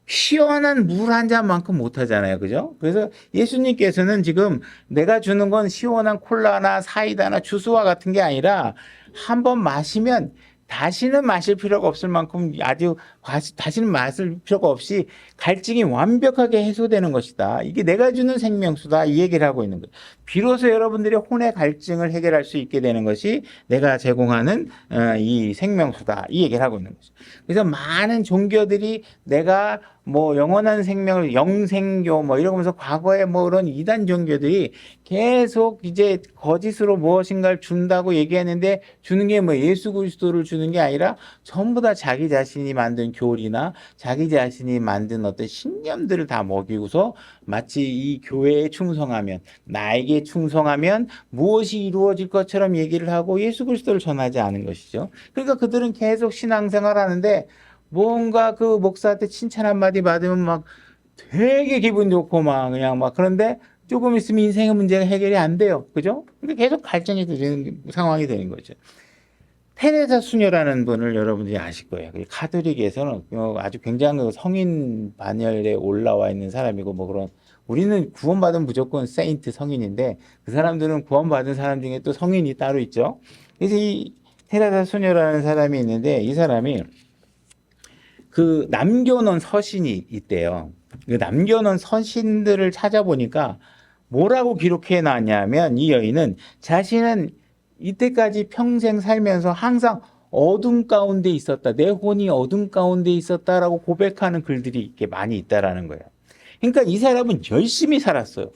A: 시원한 물 한 잔만큼 못 하잖아요. 그죠? 그래서 예수님께서는 지금 내가 주는 건 시원한 콜라나 사이다나 주스와 같은 게 아니라 한번 마시면 다시는 마실 필요가 없을 만큼 아주 다시는 마실 필요가 없이 갈증이 완벽하게 해소되는 것이다. 이게 내가 주는 생명수다. 이 얘기를 하고 있는 거예요. 비로소 여러분들이 혼의 갈증을 해결할 수 있게 되는 것이 내가 제공하는 이 생명수다. 이 얘기를 하고 있는 거죠. 그래서 많은 종교들이 내가 뭐 영원한 생명을 영생교 뭐 이러면서 과거에 뭐 그런 이단 종교들이 계속 이제 거짓으로 무엇인가를 준다고 얘기했는데 주는 게 뭐 예수 그리스도를 주는 게 아니라 전부 다 자기 자신이 만든 교리나 자기 자신이 만든 어떤 신념들을 다 먹이고서 마치 이 교회에 충성하면 나에게 충성하면 무엇이 이루어질 것처럼 얘기를 하고 예수 그리스도를 전하지 않은 것이죠. 그러니까 그들은 계속 신앙생활 하는데 뭔가 그 목사한테 칭찬 한마디 받으면 막 되게 기분 좋고 막 그냥 막 그런데 조금 있으면 인생의 문제가 해결이 안 돼요. 그죠? 그러니까 계속 갈등이 되는 상황이 되는 거죠. 테레사 수녀라는 분을 여러분들이 아실 거예요. 가톨릭에서는 아주 굉장히 성인 반열에 올라와 있는 사람이고 뭐 그런 우리는 구원받은 무조건 세인트 성인인데 그 사람들은 구원받은 사람 중에 또 성인이 따로 있죠. 그래서 이 테레사 수녀라는 사람이 있는데 이 사람이 그 남겨놓은 서신이 있대요. 그 남겨놓은 서신들을 찾아보니까 뭐라고 기록해 놨냐면 이 여인은 자신은 이때까지 평생 살면서 항상 어둠 가운데 있었다. 내 혼이 어둠 가운데 있었다라고 고백하는 글들이 이렇게 많이 있다라는 거예요. 그러니까 이 사람은 열심히 살았어요.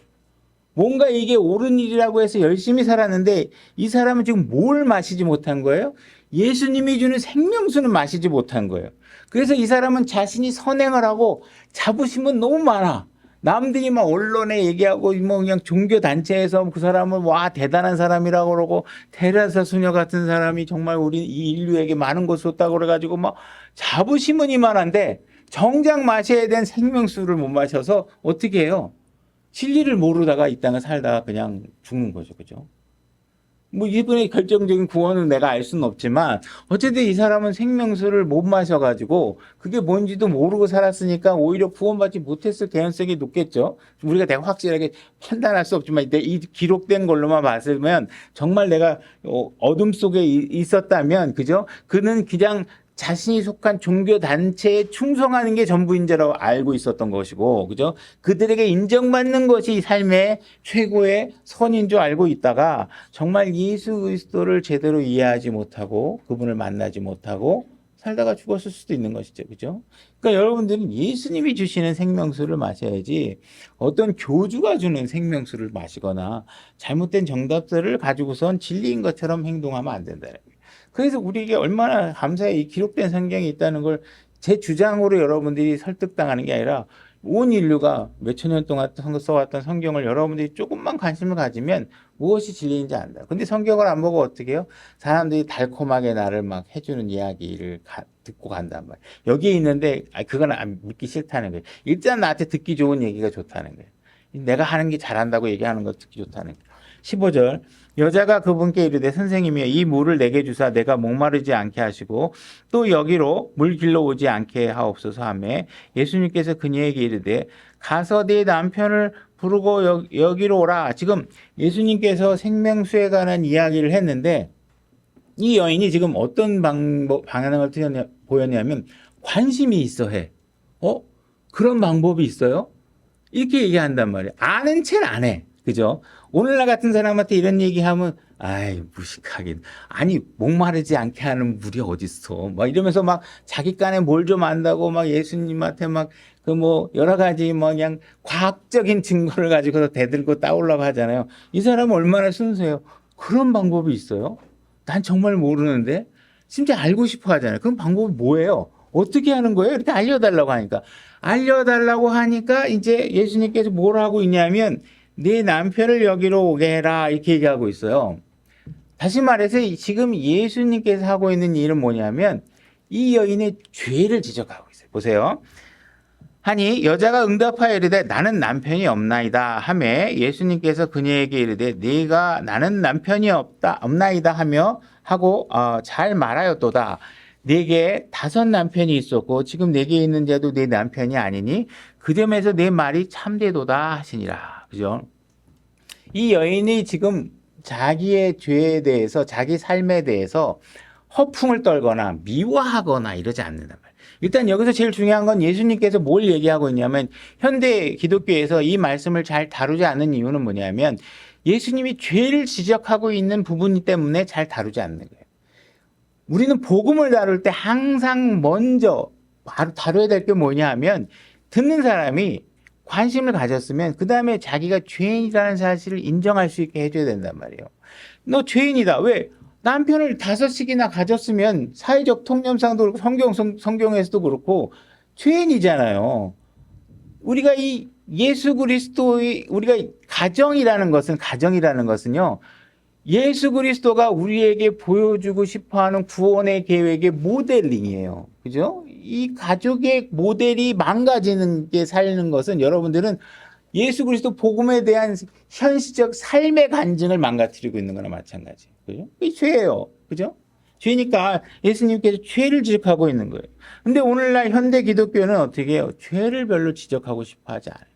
A: 뭔가 이게 옳은 일이라고 해서 열심히 살았는데 이 사람은 지금 뭘 마시지 못한 거예요? 예수님이 주는 생명수는 마시지 못한 거예요. 그래서 이 사람은 자신이 선행을 하고 자부심은 너무 많아. 남들이 막 언론에 얘기하고 뭐 그냥 종교 단체에서 그 사람을 와 대단한 사람이라고 그러고 테레사 수녀 같은 사람이 정말 우리 이 인류에게 많은 것을 줬다고 그래가지고 막 자부심은 이만한데 정작 마셔야 된 생명수를 못 마셔서 어떻게 해요? 진리를 모르다가 이 땅을 살다가 그냥 죽는 거죠. 그죠? 뭐 이분의 결정적인 구원은 내가 알 수는 없지만 어쨌든 이 사람은 생명수를 못 마셔가지고 그게 뭔지도 모르고 살았으니까 오히려 구원받지 못했을 개연성이 높겠죠. 우리가 내가 확실하게 판단할 수 없지만 이 기록된 걸로만 봤으면 정말 내가 어둠 속에 있었다면 그죠? 그는 그냥 자신이 속한 종교 단체에 충성하는 게 전부인 줄 알고 있었던 것이고, 그죠? 그들에게 인정받는 것이 삶의 최고의 선인 줄 알고 있다가 정말 예수 그리스도를 제대로 이해하지 못하고 그분을 만나지 못하고 살다가 죽었을 수도 있는 것이죠, 그죠? 그러니까 여러분들은 예수님이 주시는 생명수를 마셔야지 어떤 교주가 주는 생명수를 마시거나 잘못된 정답들을 가지고선 진리인 것처럼 행동하면 안 된다. 그래서 우리에게 얼마나 감사히 이 기록된 성경이 있다는 걸 제 주장으로 여러분들이 설득당하는 게 아니라 온 인류가 몇천 년 동안 써왔던 성경을 여러분들이 조금만 관심을 가지면 무엇이 진리인지 안다. 근데 성경을 안 보고 어떻게 해요? 사람들이 달콤하게 나를 막 해주는 이야기를 듣고 간단 말이에요. 여기에 있는데 그건 믿기 싫다는 거예요. 일단 나한테 듣기 좋은 얘기가 좋다는 거예요. 내가 하는 게 잘한다고 얘기하는 거 듣기 좋다는 거예요. 15절 여자가 그분께 이르되 선생님이여 이 물을 내게 주사 내가 목마르지 않게 하시고 또 여기로 물 길러 오지 않게 하옵소서 하며 예수님께서 그녀에게 이르되 가서 네 남편을 부르고 여기로 오라. 지금 예수님께서 생명수에 관한 이야기를 했는데 이 여인이 지금 어떤 반응을 보였냐면 관심이 있어 해. 그런 방법이 있어요? 이렇게 얘기한단 말이에요. 아는 체를 안 해. 그죠? 오늘날 같은 사람한테 이런 얘기하면 아이 무식하긴 아니 목마르지 않게 하는 물이 어딨어 막 이러면서 막 자기간에 뭘 좀 안다고 막 예수님한테 막 그 뭐 여러 가지 뭐 그냥 과학적인 증거를 가지고서 대들고 따오려고 하잖아요. 이 사람은 얼마나 순수해요. 그런 방법이 있어요? 난 정말 모르는데 진짜 알고 싶어 하잖아요. 그럼 방법이 뭐예요? 어떻게 하는 거예요? 이렇게 알려달라고 하니까 이제 예수님께서 뭘 하고 있냐면 네 남편을 여기로 오게 해라 이렇게 얘기하고 있어요. 다시 말해서 지금 예수님께서 하고 있는 일은 뭐냐면 이 여인의 죄를 지적하고 있어요. 보세요. 하니 여자가 응답하여 이르되 나는 남편이 없나이다 하며 예수님께서 그녀에게 이르되 네가 나는 남편이 없나이다 하고 잘 말하였도다. 네게 5 남편이 있었고 지금 네게 있는 자도 네 남편이 아니니 그 점에서 네 말이 참되도다 하시니라. 그죠? 이 여인이 지금 자기의 죄에 대해서 자기 삶에 대해서 허풍을 떨거나 미워하거나 이러지 않는단 말이에요. 일단 여기서 제일 중요한 건 예수님께서 뭘 얘기하고 있냐면 현대 기독교에서 이 말씀을 잘 다루지 않는 이유는 뭐냐면 예수님이 죄를 지적하고 있는 부분 때문에 잘 다루지 않는 거예요. 우리는 복음을 다룰 때 항상 먼저 다뤄야 될 게 뭐냐 하면 듣는 사람이 관심을 가졌으면 그 다음에 자기가 죄인이라는 사실을 인정할 수 있게 해줘야 된단 말이에요. 너 죄인이다. 왜? 남편을 5씩이나 가졌으면 사회적 통념상도 그렇고 성경에서도 그렇고 죄인이잖아요. 우리가 이 예수 그리스도의 우리가 가정이라는 것은요. 예수 그리스도가 우리에게 보여주고 싶어하는 구원의 계획의 모델링이에요. 그죠? 이 가족의 모델이 망가지는 게 살리는 것은 여러분들은 예수 그리스도 복음에 대한 현실적 삶의 간증을 망가뜨리고 있는 거나 마찬가지. 그죠? 이게 죄예요. 그죠? 죄니까 예수님께서 죄를 지적하고 있는 거예요. 근데 오늘날 현대 기독교는 어떻게 해요? 죄를 별로 지적하고 싶어 하지 않아요.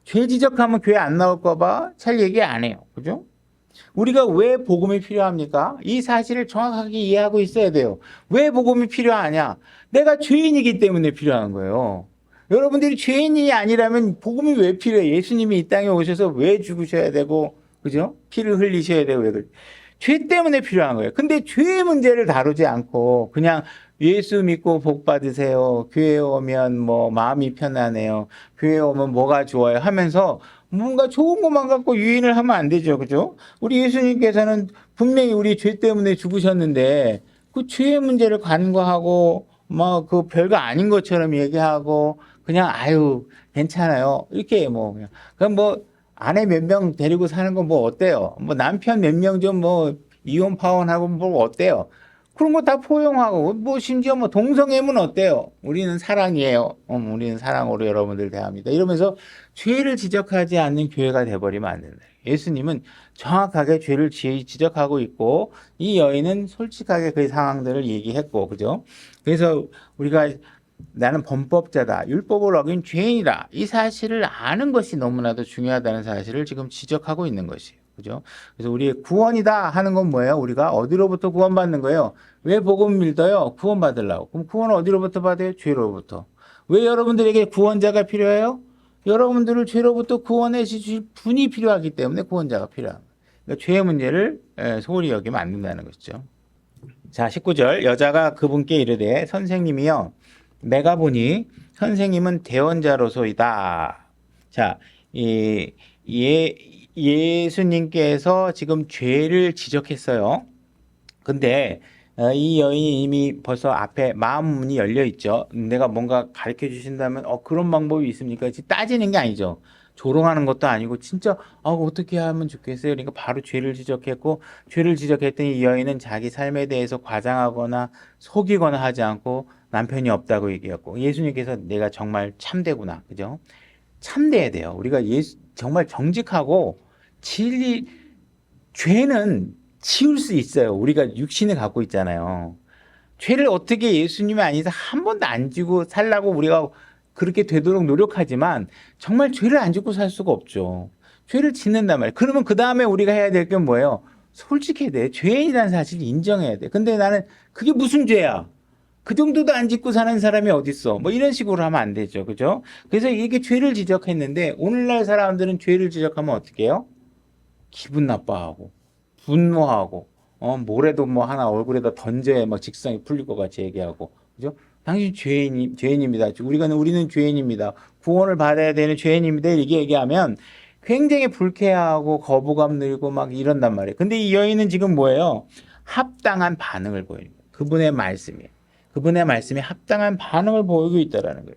A: 죄 지적하면 교회 안 나올까 봐 잘 얘기 안 해요. 그죠? 우리가 왜 복음이 필요합니까? 이 사실을 정확하게 이해하고 있어야 돼요. 왜 복음이 필요하냐? 내가 죄인이기 때문에 필요한 거예요. 여러분들이 죄인이 아니라면 복음이 왜 필요해? 예수님이 이 땅에 오셔서 왜 죽으셔야 되고, 그죠? 피를 흘리셔야 되고, 왜 그래? 죄 때문에 필요한 거예요. 근데 죄의 문제를 다루지 않고 그냥 예수 믿고 복 받으세요. 교회에 오면 뭐 마음이 편하네요. 교회에 오면 뭐가 좋아요 하면서 뭔가 좋은 것만 갖고 유인을 하면 안 되죠. 그죠? 우리 예수님께서는 분명히 우리 죄 때문에 죽으셨는데 그 죄의 문제를 간과하고 뭐 그 별거 아닌 것처럼 얘기하고 그냥 아유 괜찮아요. 이렇게 뭐 그냥 뭐 아내 몇 명 데리고 사는 건 뭐 어때요? 뭐 남편 몇 명 좀 뭐 이혼 파혼하고 뭐 어때요? 그런 거 다 포용하고 뭐 심지어 뭐 동성애면 어때요? 우리는 사랑이에요. 우리는 사랑으로 여러분들 대합니다. 이러면서 죄를 지적하지 않는 교회가 돼버리면 안 된다. 예수님은 정확하게 죄를 지적하고 있고 이 여인은 솔직하게 그 상황들을 얘기했고 그죠? 그래서 우리가 나는 범법자다. 율법을 어긴 죄인이다. 이 사실을 아는 것이 너무나도 중요하다는 사실을 지금 지적하고 있는 것이에요. 그죠? 그래서 우리의 구원이다 하는 건 뭐예요? 우리가 어디로부터 구원받는 거예요? 왜 복음 믿어요? 구원받으려고. 그럼 구원은 어디로부터 받아요? 죄로부터. 왜 여러분들에게 구원자가 필요해요? 여러분들을 죄로부터 구원해 주실 분이 필요하기 때문에 구원자가 필요합니다. 그러니까 죄의 문제를 소홀히 여기면 안 된다는 것이죠. 자, 19절. 여자가 그분께 이르되 선생님이여 내가 보니 선생님은 대언자로소이다. 자, 예수님께서 지금 죄를 지적했어요. 근데 이 여인이 이미 벌써 앞에 마음 문이 열려 있죠. 내가 뭔가 가르쳐 주신다면 그런 방법이 있습니까? 따지는 게 아니죠. 조롱하는 것도 아니고 진짜 어떻게 하면 좋겠어요. 그러니까 바로 죄를 지적했고 죄를 지적했더니 이 여인은 자기 삶에 대해서 과장하거나 속이거나 하지 않고 남편이 없다고 얘기했고 예수님께서 내가 정말 참되구나. 그죠? 참돼야 돼요. 우리가 정말 정직하고 진리 죄는 치울 수 있어요. 우리가 육신을 갖고 있잖아요. 죄를 어떻게 예수님이 아니서 한 번도 안 지고 살라고 우리가 그렇게 되도록 노력하지만 정말 죄를 안 짓고 살 수가 없죠. 죄를 짓는단 말이에요. 그러면 그 다음에 우리가 해야 될 게 뭐예요? 솔직해야 돼. 죄인이라는 사실을 인정해야 돼. 근데 나는 그게 무슨 죄야? 그 정도도 안 짓고 사는 사람이 어딨어? 뭐 이런 식으로 하면 안 되죠. 그죠? 그래서 이게 죄를 지적했는데 오늘날 사람들은 죄를 지적하면 어떻게 해요? 기분 나빠하고 분노하고 뭐래도 뭐 하나 얼굴에다 던져야 막 직성이 풀릴 것 같이 얘기하고 그죠? 당신 죄인입니다. 우리는 죄인입니다. 구원을 받아야 되는 죄인입니다. 이렇게 얘기하면 굉장히 불쾌하고 거부감 들고 막 이런단 말이에요. 근데 이 여인은 지금 뭐예요? 합당한 반응을 보이는 거예요. 그분의 말씀이 합당한 반응을 보이고 있다라는 거예요.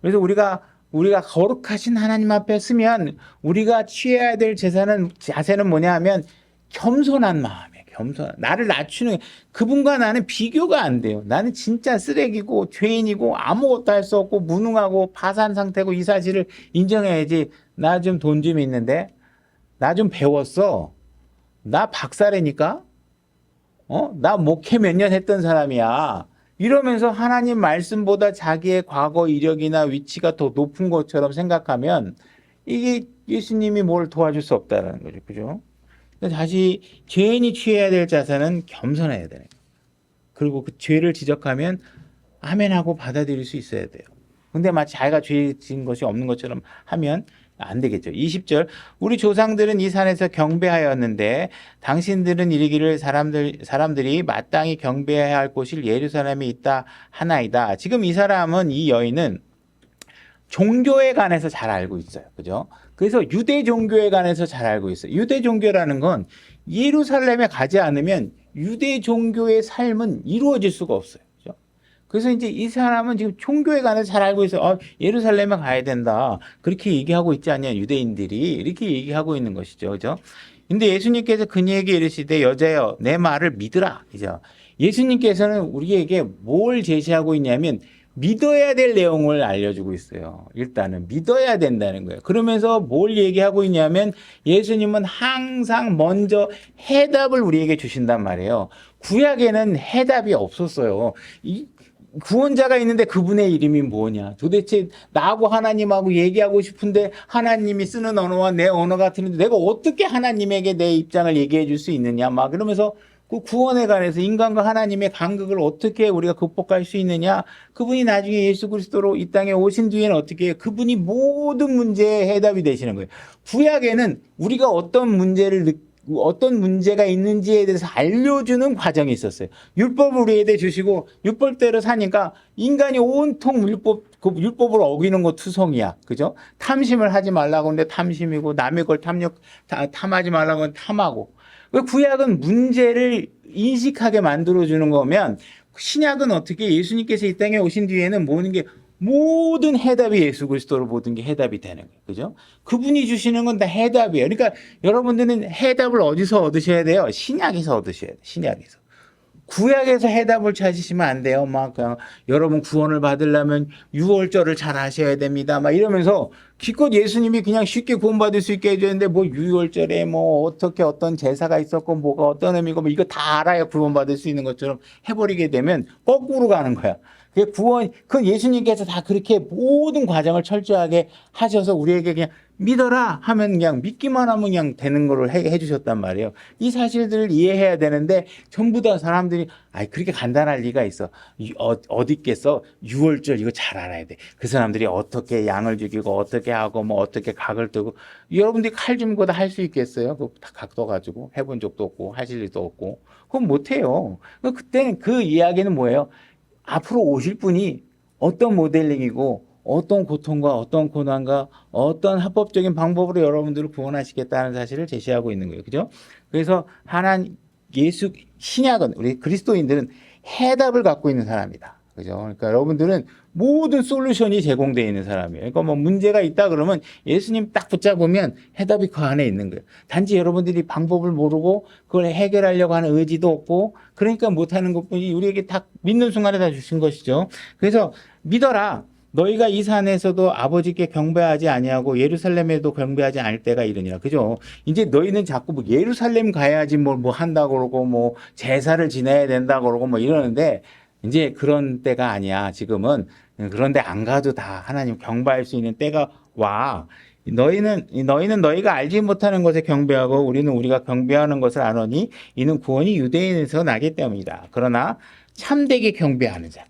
A: 그래서 우리가 거룩하신 하나님 앞에 서면 우리가 취해야 될 자세는 뭐냐 하면 겸손한 마음이에요. 나를 낮추는 그분과 나는 비교가 안 돼요. 나는 진짜 쓰레기고 죄인이고 아무것도 할 수 없고 무능하고 파산 상태고 이 사실을 인정해야지. 나 좀 돈 좀 있는데 나 좀 배웠어. 나 박사라니까. 나 목회 몇 년 했던 사람이야. 이러면서 하나님 말씀보다 자기의 과거 이력이나 위치가 더 높은 것처럼 생각하면 이게 예수님이 뭘 도와줄 수 없다는 거죠. 그죠? 다시 죄인이 취해야 될 자세는 겸손해야 되는 거예요. 그리고 그 죄를 지적하면 아멘하고 받아들일 수 있어야 돼요. 근데 마치 자기가 죄 지은 것이 없는 것처럼 하면 안 되겠죠. 20절. 우리 조상들은 이 산에서 경배하였는데 당신들은 이르기를 사람들이 마땅히 경배해야 할 곳이 예루살렘에 있다 하나이다. 지금 이 여인은 종교에 관해서 잘 알고 있어요. 그죠? 그래서 유대 종교에 관해서 잘 알고 있어요. 유대 종교라는 건 예루살렘에 가지 않으면 유대 종교의 삶은 이루어질 수가 없어요. 그죠? 그래서 이제 이 사람은 지금 종교에 관해서 잘 알고 있어요. 예루살렘에 가야 된다. 그렇게 얘기하고 있지 않냐, 유대인들이. 이렇게 얘기하고 있는 것이죠. 그죠? 근데 예수님께서 그녀에게 이르시되 여자여 내 말을 믿으라. 그죠? 예수님께서는 우리에게 뭘 제시하고 있냐면 믿어야 될 내용을 알려주고 있어요. 일단은 믿어야 된다는 거예요. 그러면서 뭘 얘기하고 있냐면 예수님은 항상 먼저 해답을 우리에게 주신단 말이에요. 구약에는 해답이 없었어요. 구원자가 있는데 그분의 이름이 뭐냐? 도대체 나하고 하나님하고 얘기하고 싶은데 하나님이 쓰는 언어와 내 언어가 틀린데 내가 어떻게 하나님에게 내 입장을 얘기해 줄 수 있느냐? 막 그러면서 그 구원에 관해서 인간과 하나님의 간극을 어떻게 우리가 극복할 수 있느냐? 그분이 나중에 예수 그리스도로 이 땅에 오신 뒤에는 어떻게 해요? 그분이 모든 문제의 해답이 되시는 거예요. 구약에는 우리가 어떤 문제가 있는지에 대해서 알려주는 과정이 있었어요. 율법을 우리에게 주시고 율법대로 사니까 인간이 온통 그 율법을 어기는 거 투성이야. 그죠? 탐심을 하지 말라고 하는데 탐심이고 남의 걸 탐하지 말라고 하면 탐하고. 구약은 문제를 인식하게 만들어주는 거면 신약은 어떻게 예수님께서 이 땅에 오신 뒤에는 모든 해답이 예수 그리스도로 모든 게 해답이 되는 거예요. 그죠? 그분이 주시는 건 다 해답이에요. 그러니까 여러분들은 해답을 어디서 얻으셔야 돼요? 신약에서 얻으셔야 돼요. 신약에서. 구약에서 해답을 찾으시면 안 돼요. 막 그냥 여러분 구원을 받으려면 유월절을 잘 하셔야 됩니다. 막 이러면서 기껏 예수님이 그냥 쉽게 구원받을 수 있게 해줬는데 뭐 유월절에 뭐 어떻게 어떤 제사가 있었고 뭐가 어떤 의미고 뭐 이거 다 알아야 구원받을 수 있는 것처럼 해버리게 되면 거꾸로 가는 거야. 그 예수님께서 다 그렇게 모든 과정을 철저하게 하셔서 우리에게 그냥 믿어라 하면 그냥 믿기만 하면 그냥 되는 거를 해주셨단 말이에요. 이 사실들을 이해해야 되는데 전부 다 사람들이 그렇게 간단할 리가 있어. 어디 있겠어? 유월절 이거 잘 알아야 돼. 그 사람들이 어떻게 양을 죽이고 어떻게 하고 뭐 어떻게 각을 뜨고 여러분들이 칼 줌고 다 할 수 있겠어요? 그 각도 가지고 해본 적도 없고 하실 일도 없고 그건 못해요. 그때는 그 이야기는 뭐예요? 앞으로 오실 분이 어떤 모델링이고 어떤 고통과 어떤 고난과 어떤 합법적인 방법으로 여러분들을 구원하시겠다는 사실을 제시하고 있는 거예요. 그죠? 그래서 신약은 우리 그리스도인들은 해답을 갖고 있는 사람이다. 그죠? 그러니까 여러분들은 모든 솔루션이 제공되어 있는 사람이에요. 그러니까 뭐 문제가 있다 그러면 예수님 딱 붙잡으면 해답이 그 안에 있는 거예요. 단지 여러분들이 방법을 모르고 그걸 해결하려고 하는 의지도 없고 그러니까 못하는 것뿐이 우리에게 딱 믿는 순간에 다 주신 것이죠. 그래서 믿어라. 너희가 이 산에서도 아버지께 경배하지 아니하고 예루살렘에도 경배하지 않을 때가 이르니라. 그죠? 이제 너희는 자꾸 뭐 예루살렘 가야지 뭐 한다고 그러고 뭐 제사를 지내야 된다고 그러고 뭐 이러는데 이제 그런 때가 아니야. 지금은 그런데 안 가도 다 하나님 경배할 수 있는 때가 와. 너희는 너희가 알지 못하는 것에 경배하고 우리는 우리가 경배하는 것을 아노니 이는 구원이 유대인에서 나기 때문이다. 그러나 참되게 경배하는 자.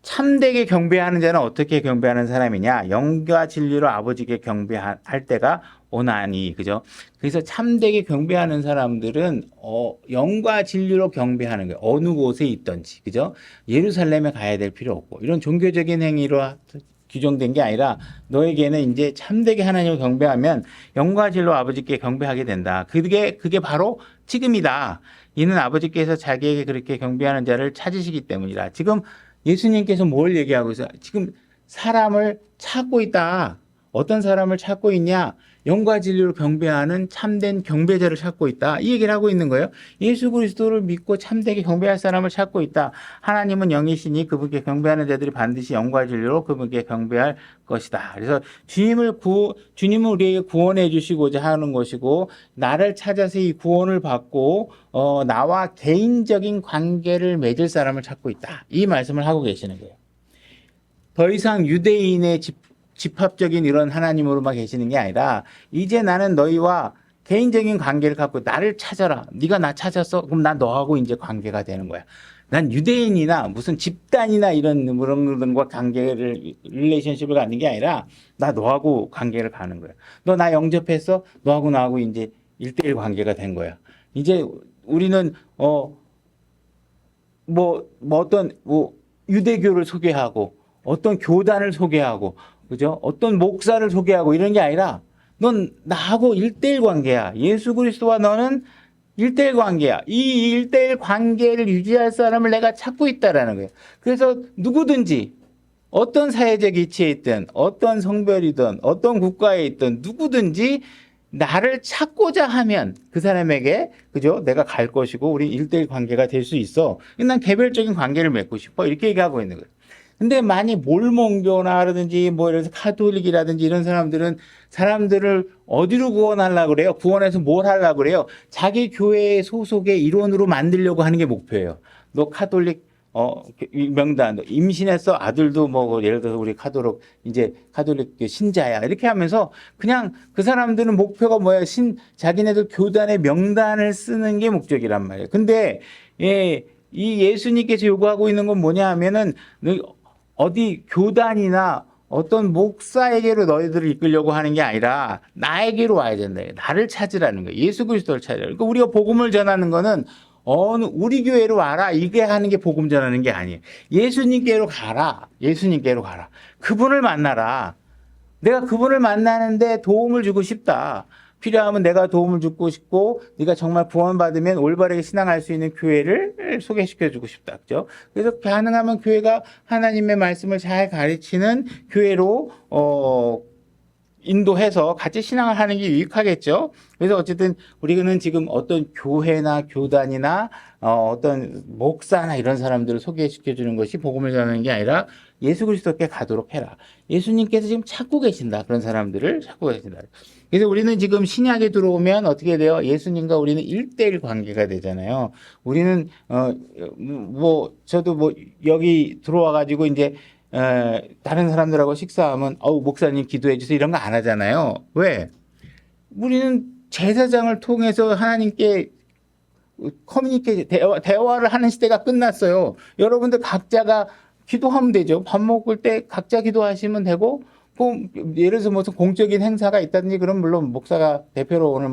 A: 참되게 경배하는 자는 어떻게 경배하는 사람이냐? 영과 진리로 아버지께 경배할 때가 오나니. 그죠? 그래서 참되게 경배하는 사람들은 영과 진리로 경배하는 거예요. 어느 곳에 있든지. 그죠? 예루살렘에 가야 될 필요 없고. 이런 종교적인 행위로 규정된 게 아니라 너에게는 이제 참되게 하나님을 경배하면 영과 진리로 아버지께 경배하게 된다. 그게 바로 지금이다. 이는 아버지께서 자기에게 그렇게 경배하는 자를 찾으시기 때문이다. 지금 예수님께서 뭘 얘기하고 있어요? 지금 사람을 찾고 있다. 어떤 사람을 찾고 있냐? 영과 진리로 경배하는 참된 경배자를 찾고 있다. 이 얘기를 하고 있는 거예요. 예수 그리스도를 믿고 참되게 경배할 사람을 찾고 있다. 하나님은 영이시니 그분께 경배하는 자들이 반드시 영과 진리로 그분께 경배할 것이다. 그래서 주님은 우리에게 구원해 주시고자 하는 것이고 나를 찾아서 이 구원을 받고 나와 개인적인 관계를 맺을 사람을 찾고 있다. 이 말씀을 하고 계시는 거예요. 더 이상 유대인의 집합적인 이런 하나님으로만 계시는 게 아니라 이제 나는 너희와 개인적인 관계를 갖고 나를 찾아라. 네가 나 찾았어? 그럼 난 너하고 이제 관계가 되는 거야. 난 유대인이나 무슨 집단이나 이런 것과 릴레이션십을 갖는 게 아니라 나 너하고 관계를 가는 거야. 너 나 영접했어? 너하고 나하고 이제 1대1 관계가 된 거야. 이제 우리는 어떤 유대교를 소개하고 어떤 교단을 소개하고 그죠? 어떤 목사를 소개하고 이런 게 아니라 넌 나하고 1대1 관계야. 예수 그리스도와 너는 1대1 관계야. 이 1대1 관계를 유지할 사람을 내가 찾고 있다라는 거예요. 그래서 누구든지 어떤 사회적 위치에 있든 어떤 성별이든 어떤 국가에 있든 누구든지 나를 찾고자 하면 그 사람에게 그죠? 내가 갈 것이고 우리 1대1 관계가 될 수 있어. 난 개별적인 관계를 맺고 싶어. 이렇게 얘기하고 있는 거예요. 근데 만약 몰몬교나라든지 뭐 이래서 카톨릭이라든지 이런 사람들은 사람들을 어디로 구원하려고 그래요? 구원해서 뭘 하려고 그래요? 자기 교회 소속의 일원으로 만들려고 하는 게 목표예요. 너 카톨릭 명단 임신했어 아들도 뭐 예를 들어서 우리 카톨릭 신자야 이렇게 하면서 그냥 그 사람들은 목표가 뭐야 자기네들 교단의 명단을 쓰는 게 목적이란 말이에요. 근데 이 예수님께서 요구하고 있는 건 뭐냐 하면은 어디 교단이나 어떤 목사에게로 너희들을 이끌려고 하는 게 아니라 나에게로 와야 된다. 나를 찾으라는 거예요. 예수 그리스도를 찾으라. 그러니까 우리가 복음을 전하는 거는 우리 교회로 와라. 이게 하는 게 복음 전하는 게 아니에요. 예수님께로 가라. 예수님께로 가라. 그분을 만나라. 내가 그분을 만나는데 도움을 주고 싶다. 필요하면 내가 도움을 주고 싶고 네가 정말 구원받으면 올바르게 신앙할 수 있는 교회를 소개시켜 주고 싶다. 그죠? 그래서 가능하면 교회가 하나님의 말씀을 잘 가르치는 교회로 인도해서 같이 신앙을 하는 게 유익하겠죠. 그래서 어쨌든 우리는 지금 어떤 교회나 교단이나 어떤 목사나 이런 사람들을 소개시켜 주는 것이 복음을 전하는 게 아니라 예수 그리스도께 가도록 해라. 예수님께서 지금 찾고 계신다. 그런 사람들을 찾고 계신다. 그래서 우리는 지금 신약에 들어오면 어떻게 돼요? 예수님과 우리는 1대1 관계가 되잖아요. 우리는 저도 여기 들어와 가지고 이제 다른 사람들하고 식사하면 목사님 기도해 주세요 이런 거 안 하잖아요. 왜? 우리는 제사장을 통해서 하나님께 대화를 하는 시대가 끝났어요. 여러분들 각자가 기도하면 되죠. 밥 먹을 때 각자 기도하시면 되고 예를 들어서 무슨 공적인 행사가 있다든지 그럼 물론 목사가 대표로 오늘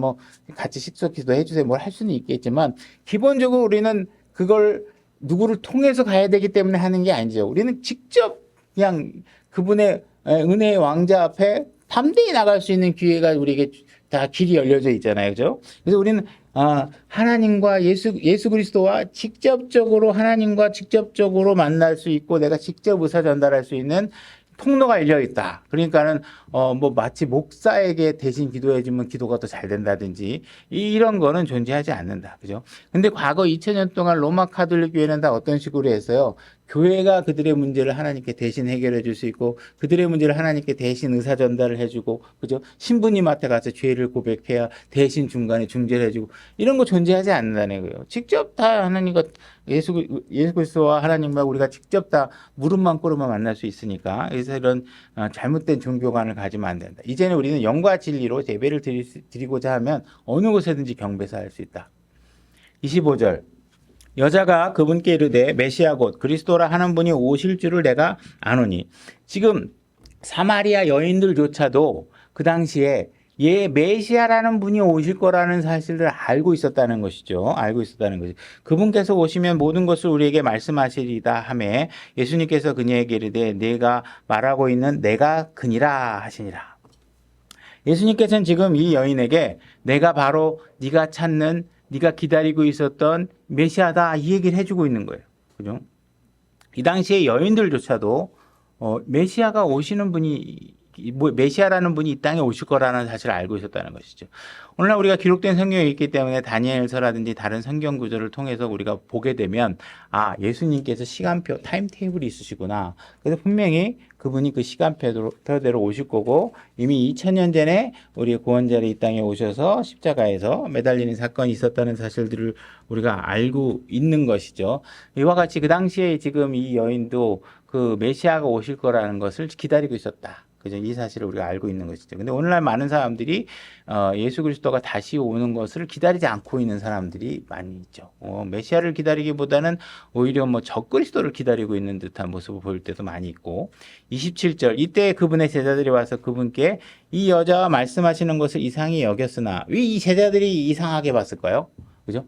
A: 같이 식사 기도해 주세요 뭘 할 수는 있겠지만 기본적으로 우리는 그걸 누구를 통해서 가야 되기 때문에 하는 게 아니죠. 우리는 직접 그냥 그분의 은혜의 왕자 앞에 담대히 나갈 수 있는 기회가 우리에게 다 길이 열려져 있잖아요. 그죠? 그래서 우리는 하나님과 예수 그리스도와 하나님과 직접적으로 만날 수 있고 내가 직접 의사 전달할 수 있는 통로가 열려 있다. 그러니까는 마치 목사에게 대신 기도해 주면 기도가 더 잘 된다든지 이런 거는 존재하지 않는다. 그죠? 근데 과거 2000년 동안 로마 카톨릭 교회는 다 어떤 식으로 했어요? 교회가 그들의 문제를 하나님께 대신 해결해 줄 수 있고 그들의 문제를 하나님께 대신 의사 전달을 해 주고 그죠? 신부님한테 가서 죄를 고백해야 대신 중간에 중재를 해 주고 이런 거 존재하지 않는다는 거예요. 직접 다 하나님과 예수 그리스도와 하나님과 우리가 직접 다 무릎만 꿇으면 만날 수 있으니까 그래서 이런 잘못된 종교관을 가지면 안 된다. 이제는 우리는 영과 진리로 예배를 드리고자 하면 어느 곳에든지 경배사할 수 있다. 25절 여자가 그분께 이르되 메시아 곧 그리스도라 하는 분이 오실 줄을 내가 아노니. 지금 사마리아 여인들조차도 그 당시에 메시아라는 분이 오실 거라는 사실을 알고 있었다는 것이죠. 알고 있었다는 것이. 그분께서 오시면 모든 것을 우리에게 말씀하시리다 하매 예수님께서 그녀에게 이르되 내가 말하고 있는 내가 그니라 하시니라. 예수님께서는 지금 이 여인에게 내가 바로 네가 찾는 네가 기다리고 있었던 메시아다 이 얘기를 해주고 있는 거예요. 그죠? 이 당시에 여인들조차도 메시아가 오시는 분이 메시아라는 분이 이 땅에 오실 거라는 사실을 알고 있었다는 것이죠. 오늘날 우리가 기록된 성경에 있기 때문에 다니엘서라든지 다른 성경 구절을 통해서 우리가 보게 되면 예수님께서 시간표 타임테이블이 있으시구나. 그래서 분명히 그분이 그 시간표대로 오실 거고 이미 2000년 전에 우리 구원자를 이 땅에 오셔서 십자가에서 매달리는 사건이 있었다는 사실들을 우리가 알고 있는 것이죠. 이와 같이 그 당시에 지금 이 여인도 그 메시아가 오실 거라는 것을 기다리고 있었다. 그죠? 이 사실을 우리가 알고 있는 것이죠. 근데 오늘날 많은 사람들이 예수 그리스도가 다시 오는 것을 기다리지 않고 있는 사람들이 많이 있죠. 메시아를 기다리기보다는 오히려 적그리스도를 기다리고 있는 듯한 모습을 보일 때도 많이 있고 27절 이때 그분의 제자들이 와서 그분께 이 여자와 말씀하시는 것을 이상히 여겼으나 왜 이 제자들이 이상하게 봤을까요? 그죠?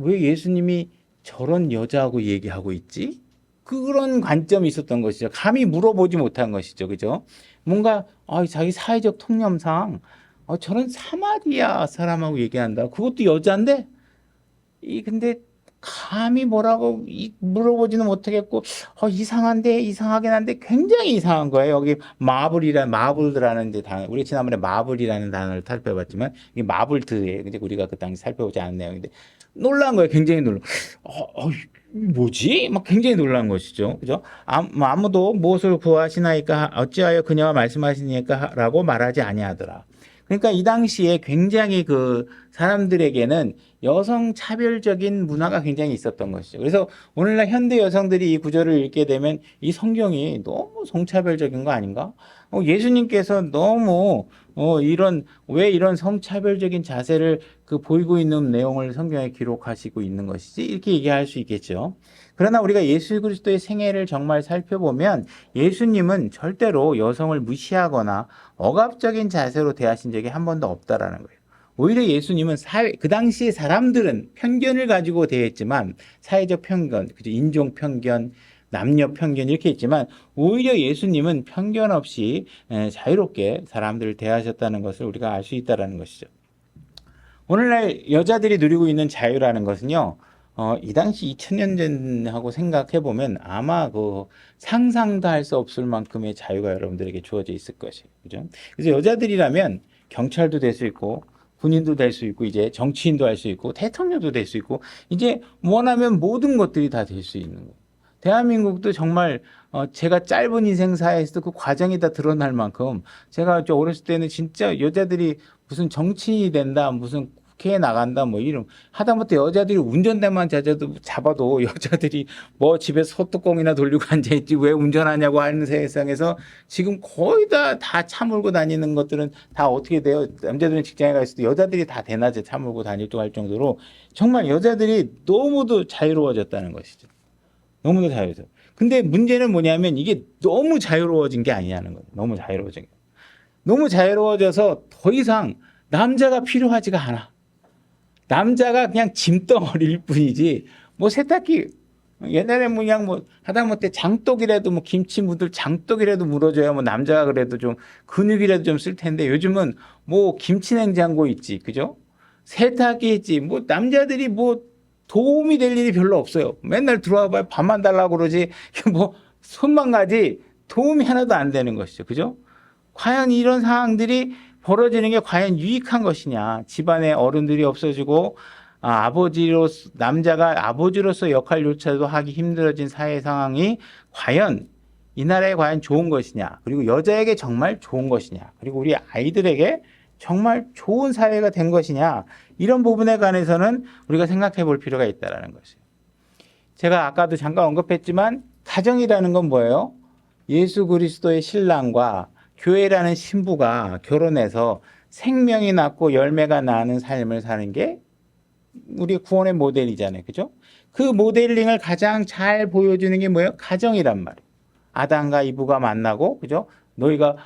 A: 왜 예수님이 저런 여자하고 얘기하고 있지? 그런 관점이 있었던 것이죠. 감히 물어보지 못한 것이죠. 그죠? 뭔가, 자기 사회적 통념상, 저런 사마리아 사람하고 얘기한다. 그것도 여자인데? 근데 감히 뭐라고 물어보지는 못하겠고, 이상한데, 이상하긴 한데, 굉장히 이상한 거예요. 여기 마블이라는 이제 단어, 우리 지난번에 마블이라는 단어를 살펴봤지만, 이게 마블트예요. 근데 우리가 그 당시 살펴보지 않은 내용인데, 놀란 거예요. 굉장히 뭐지? 막 굉장히 놀란 것이죠. 그죠? 아무도 무엇을 구하시나이까, 어찌하여 그녀와 말씀하시니까? 라고 말하지 아니하더라. 그러니까 이 당시에 굉장히 그 사람들에게는 여성 차별적인 문화가 굉장히 있었던 것이죠. 그래서 오늘날 현대 여성들이 이 구절을 읽게 되면 이 성경이 너무 성차별적인 거 아닌가? 예수님께서 너무 왜 이런 성차별적인 자세를 보이고 있는 내용을 성경에 기록하시고 있는 것이지? 이렇게 얘기할 수 있겠죠. 그러나 우리가 예수 그리스도의 생애를 정말 살펴보면 예수님은 절대로 여성을 무시하거나 억압적인 자세로 대하신 적이 한 번도 없다라는 거예요. 오히려 예수님은 그 당시의 사람들은 편견을 가지고 대했지만, 사회적 편견, 그죠? 인종 편견, 남녀 편견 이렇게 있지만, 오히려 예수님은 편견 없이 자유롭게 사람들을 대하셨다는 것을 우리가 알 수 있다는 것이죠. 오늘날 여자들이 누리고 있는 자유라는 것은요, 이 당시 2000년 전하고 생각해 보면 아마 상상도 할 수 없을 만큼의 자유가 여러분들에게 주어져 있을 것이에요. 그죠? 그래서 여자들이라면 경찰도 될 수 있고, 군인도 될 수 있고, 이제 정치인도 할 수 있고, 대통령도 될 수 있고, 이제 원하면 모든 것들이 다 될 수 있는 거예요. 대한민국도 정말 제가 짧은 인생사에서도 그 과정이 다 드러날 만큼, 제가 어렸을 때는 진짜 여자들이 무슨 정치인이 된다, 무슨 국회에 나간다, 이름 하다못해 여자들이 운전대만 잡아도 여자들이 집에서 소뚜껑이나 돌리고 앉아있지 왜 운전하냐고 하는 세상에서 지금 거의 다 차 몰고 다니는 것들은 다 어떻게 돼요? 남자들은 직장에 가 있어도 여자들이 다 대낮에 차 몰고 다닐 정도로 정말 여자들이 너무도 자유로워졌다는 것이죠. 너무도 자유로워져. 근데 문제는 뭐냐면 이게 너무 자유로워진 게 아니냐는 거예요. 너무 자유로워진 게. 너무 자유로워져서 더 이상 남자가 필요하지가 않아. 남자가 그냥 짐덩어리일 뿐이지, 세탁기, 옛날에 그냥 하다못해 장독이라도 김치 묻을 장독이라도 물어줘야 남자가 그래도 좀 근육이라도 좀 쓸 텐데, 요즘은 김치 냉장고 있지, 그죠? 세탁기 있지, 남자들이 도움이 될 일이 별로 없어요. 맨날 들어와 봐요. 밥만 달라고 그러지, 손만 가지 도움이 하나도 안 되는 것이죠. 그죠? 과연 이런 상황들이 벌어지는 게 과연 유익한 것이냐. 집안에 어른들이 없어지고, 남자가 아버지로서 역할조차도 하기 힘들어진 사회 상황이 과연 이 나라에 과연 좋은 것이냐. 그리고 여자에게 정말 좋은 것이냐. 그리고 우리 아이들에게 정말 좋은 사회가 된 것이냐. 이런 부분에 관해서는 우리가 생각해 볼 필요가 있다는 것이에요. 제가 아까도 잠깐 언급했지만, 가정이라는 건 뭐예요? 예수 그리스도의 신랑과 교회라는 신부가 결혼해서 생명이 낳고 열매가 나는 삶을 사는 게 우리 구원의 모델이잖아요. 그죠? 그 모델링을 가장 잘 보여주는 게 뭐예요? 가정이란 말이에요. 아담과 이브가 만나고, 그죠? 너희가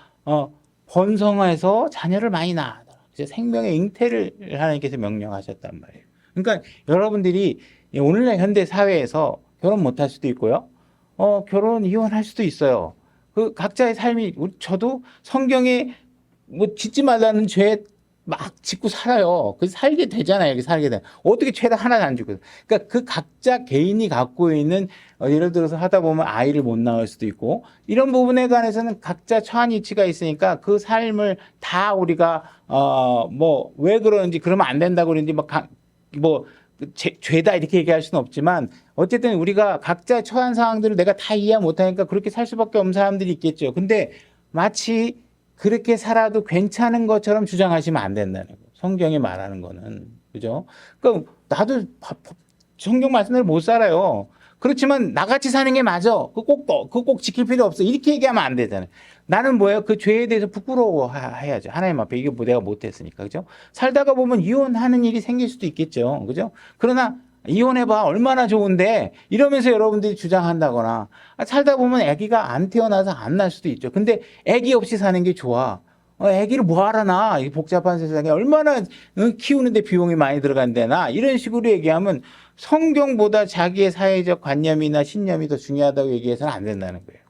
A: 번성해서 자녀를 많이 낳아. 생명의 잉태를 하나님께서 명령하셨단 말이에요. 그러니까 여러분들이 오늘날 현대 사회에서 결혼 못할 수도 있고요. 결혼 이혼할 수도 있어요. 그 각자의 삶이, 저도 성경에 짓지 말라는 죄 막 짓고 살아요. 그 살게 되잖아요. 살게 돼. 어떻게 죄를 하나도 안 짓고. 그러니까 그 각자 개인이 갖고 있는, 예를 들어서 하다 보면 아이를 못 낳을 수도 있고, 이런 부분에 관해서는 각자 처한 위치가 있으니까 그 삶을 다 우리가, 왜 그러는지, 그러면 안 된다고 그러는지, 죄다 이렇게 얘기할 수는 없지만, 어쨌든 우리가 각자 처한 상황들을 내가 다 이해 못하니까 그렇게 살 수밖에 없는 사람들이 있겠죠. 근데 마치 그렇게 살아도 괜찮은 것처럼 주장하시면 안 된다는 거예요. 성경이 말하는 거는. 그죠? 그러니까 나도 성경 말씀대로 못 살아요. 그렇지만 나같이 사는 게 맞아. 그거 꼭 지킬 필요 없어. 이렇게 얘기하면 안 되잖아요. 나는 뭐예요? 그 죄에 대해서 부끄러워해야죠. 하나님 앞에. 이게 내가 못했으니까. 그죠? 살다가 보면 이혼하는 일이 생길 수도 있겠죠. 그죠? 그러나 이혼해봐. 얼마나 좋은데. 이러면서 여러분들이 주장한다거나, 살다 보면 아기가 안 태어나서 안 날 수도 있죠. 근데 아기 없이 사는 게 좋아. 아기를 뭐하러 낳아? 이 복잡한 세상에 얼마나 키우는데 비용이 많이 들어간대나. 이런 식으로 얘기하면 성경보다 자기의 사회적 관념이나 신념이 더 중요하다고 얘기해서는 안 된다는 거예요.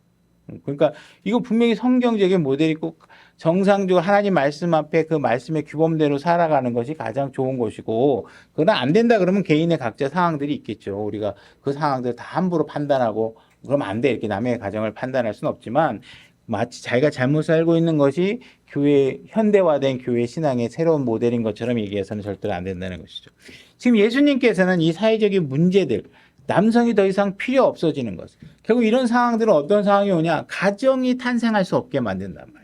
A: 그러니까 이거 분명히 성경적인 모델이 꼭 정상적으로 하나님 말씀 앞에 그 말씀의 규범대로 살아가는 것이 가장 좋은 것이고, 그러나 안 된다 그러면 개인의 각자 상황들이 있겠죠. 우리가 그 상황들 다 함부로 판단하고 그러면 안 돼, 이렇게 남의 가정을 판단할 수는 없지만, 마치 자기가 잘못 살고 있는 것이 교회, 현대화된 교회 신앙의 새로운 모델인 것처럼 얘기해서는 절대로 안 된다는 것이죠. 지금 예수님께서는 이 사회적인 문제들, 남성이 더 이상 필요 없어지는 것, 결국 이런 상황들은 어떤 상황이 오냐? 가정이 탄생할 수 없게 만든단 말이에요.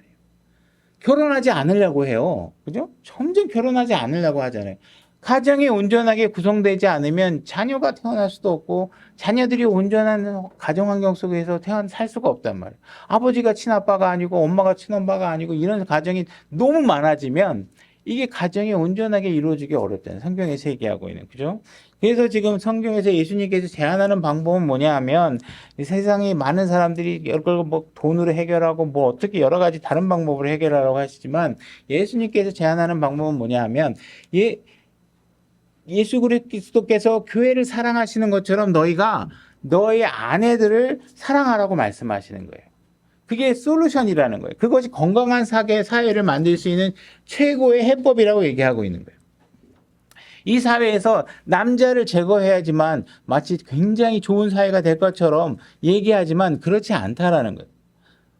A: 결혼하지 않으려고 해요. 그죠? 점점 결혼하지 않으려고 하잖아요. 가정이 온전하게 구성되지 않으면 자녀가 태어날 수도 없고, 자녀들이 온전한 가정 환경 속에서 살 수가 없단 말이에요. 아버지가 친아빠가 아니고 엄마가 친엄마가 아니고 이런 가정이 너무 많아지면 이게 가정이 온전하게 이루어지기 어렵다는 성경에서 얘기하고 있는, 그죠? 그래서 지금 성경에서 예수님께서 제안하는 방법은 뭐냐 하면, 이 세상에 많은 사람들이 이걸 뭐 돈으로 해결하고 뭐 어떻게 여러 가지 다른 방법으로 해결하라고 하시지만, 예수님께서 제안하는 방법은 뭐냐 하면, 예수 그리스도께서 교회를 사랑하시는 것처럼 너희가 너의 아내들을 사랑하라고 말씀하시는 거예요. 그게 솔루션이라는 거예요. 그것이 건강한 사회를 만들 수 있는 최고의 해법이라고 얘기하고 있는 거예요. 이 사회에서 남자를 제거해야지만 마치 굉장히 좋은 사회가 될 것처럼 얘기하지만 그렇지 않다라는 거예요.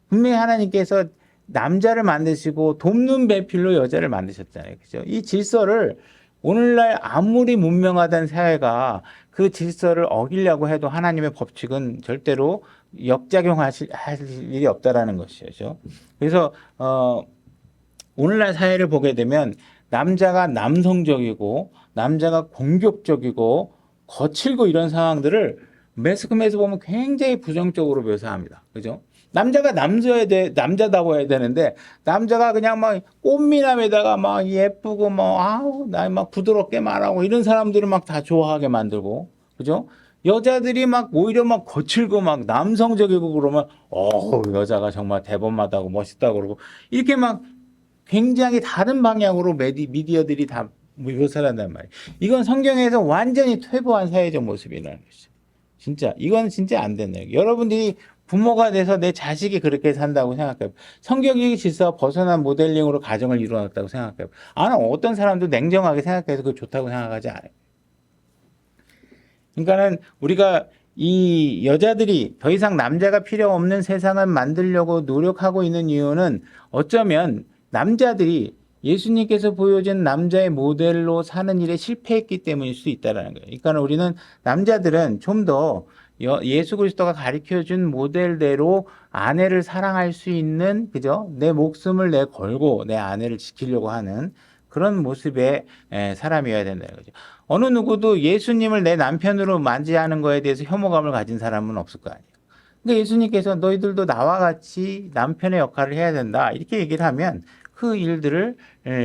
A: 분명히 하나님께서 남자를 만드시고 돕는 배필로 여자를 만드셨잖아요. 그죠? 이 질서를 오늘날 아무리 문명화된 사회가 그 질서를 어기려고 해도 하나님의 법칙은 절대로 역작용할 일이 없다라는 것이죠. 그래서 오늘날 사회를 보게 되면 남자가 남성적이고 남자가 공격적이고 거칠고 이런 상황들을 매스컴에서 보면 굉장히 부정적으로 묘사합니다. 그죠? 남자가 남자다고 해야 되는데, 남자가 그냥 막 꽃미남에다가 막 예쁘고 나 막 부드럽게 말하고 이런 사람들을 막 다 좋아하게 만들고, 그죠? 여자들이 막 오히려 막 거칠고 막 남성적이고 그러면, 여자가 정말 대범하다고 멋있다고 그러고, 이렇게 막 굉장히 다른 방향으로 미디어들이 다 묘사를 한단 말이에요. 이건 성경에서 완전히 퇴보한 사회적 모습이라는 것이죠. 진짜, 이건 진짜 안 된다. 여러분들이 부모가 돼서 내 자식이 그렇게 산다고 생각해요. 성경의 질서와 벗어난 모델링으로 가정을 이루어놨다고 생각해요. 어떤 사람도 냉정하게 생각해서 그거 좋다고 생각하지 않아요. 그러니까는 우리가 이 여자들이 더 이상 남자가 필요 없는 세상을 만들려고 노력하고 있는 이유는 어쩌면 남자들이 예수님께서 보여준 남자의 모델로 사는 일에 실패했기 때문일 수 있다는 거예요. 그러니까 우리는 남자들은 좀 더 예수 그리스도가 가르쳐준 모델대로 아내를 사랑할 수 있는, 그죠? 내 목숨을 걸고 내 아내를 지키려고 하는 그런 모습의 사람이어야 된다는 거죠. 어느 누구도 예수님을 내 남편으로 맞이하는 거에 대해서 혐오감을 가진 사람은 없을 거 아니에요. 그러니까 예수님께서 너희들도 나와 같이 남편의 역할을 해야 된다, 이렇게 얘기를 하면 그 일들을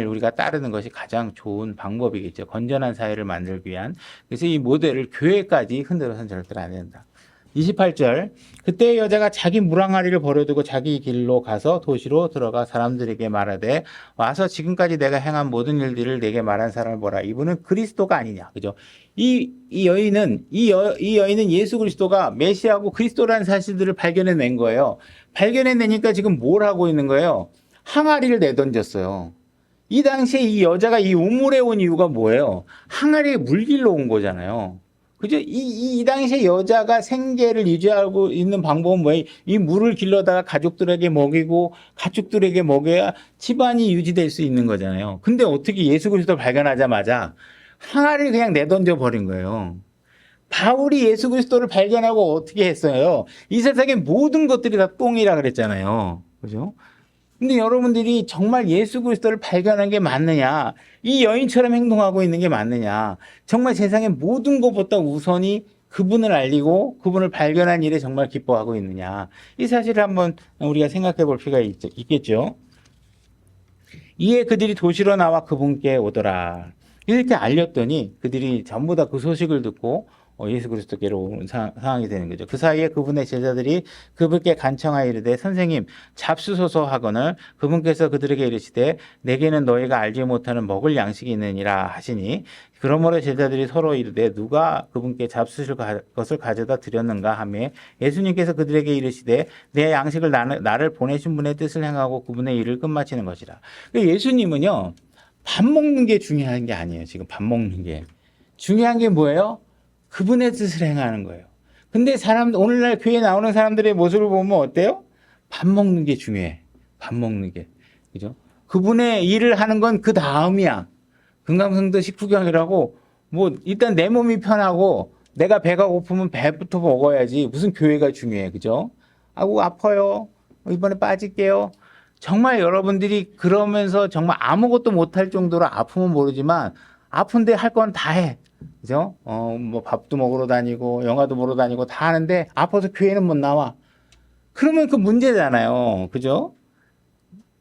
A: 우리가 따르는 것이 가장 좋은 방법이겠죠. 건전한 사회를 만들기 위한. 그래서 이 모델을 교회까지 흔들어서는 절대로 안 된다. 28절, 그때 여자가 자기 무랑아리를 버려두고 자기 길로 가서 도시로 들어가 사람들에게 말하되, 와서 지금까지 내가 행한 모든 일들을 내게 말한 사람을 보라. 이분은 그리스도가 아니냐. 그죠? 이 여인은 예수 그리스도가 메시아고 그리스도라는 사실들을 발견해낸 거예요. 발견해내니까 지금 뭘 하고 있는 거예요? 항아리를 내던졌어요. 이 당시에 이 여자가 이 우물에 온 이유가 뭐예요? 항아리에 물 길러 온 거잖아요. 그죠? 이 당시에 여자가 생계를 유지하고 있는 방법은 뭐예요? 이 물을 길러다가 가족들에게 먹이고 가축들에게 먹여야 집안이 유지될 수 있는 거잖아요. 근데 어떻게 예수 그리스도를 발견하자마자 항아리를 그냥 내던져 버린 거예요. 바울이 예수 그리스도를 발견하고 어떻게 했어요? 이 세상의 모든 것들이 다 똥이라 그랬잖아요. 그죠? 근데 여러분들이 정말 예수 그리스도를 발견한 게 맞느냐? 이 여인처럼 행동하고 있는 게 맞느냐? 정말 세상의 모든 것보다 우선이 그분을 알리고 그분을 발견한 일에 정말 기뻐하고 있느냐? 이 사실을 한번 우리가 생각해 볼 필요가 있겠죠. 이에 그들이 도시로 나와 그분께 오더라. 이렇게 알렸더니 그들이 전부 다 그 소식을 듣고 예수 그리스도께로 온 상황이 되는 거죠. 그 사이에 그분의 제자들이 그분께 간청하여 이르되 선생님 잡수소서 하거늘 그분께서 그들에게 이르시되 내게는 너희가 알지 못하는 먹을 양식이 있느니라 하시니 그러므로 제자들이 서로 이르되 누가 그분께 잡수실 것을 가져다 드렸는가 하며 예수님께서 그들에게 이르시되 내 양식을 나를 보내신 분의 뜻을 행하고 그분의 일을 끝마치는 것이라. 예수님은요 밥 먹는 게 중요한 게 아니에요. 지금 밥 먹는 게 중요한 게 뭐예요? 그분의 뜻을 행하는 거예요. 근데 오늘날 교회에 나오는 사람들의 모습을 보면 어때요? 밥 먹는 게 중요해. 밥 먹는 게. 그죠? 그분의 일을 하는 건 그 다음이야. 금강성도 식후경이라고 일단 내 몸이 편하고 내가 배가 고프면 배부터 먹어야지 무슨 교회가 중요해. 그죠? 아이고 아파요. 이번에 빠질게요. 정말 여러분들이 그러면서 정말 아무것도 못할 정도로 아프면 모르지만 아픈데 할 건 다 해. 그죠? 밥도 먹으러 다니고 영화도 보러 다니고 다 하는데 아파서 교회는 못 나와. 그러면 그 문제잖아요. 그죠?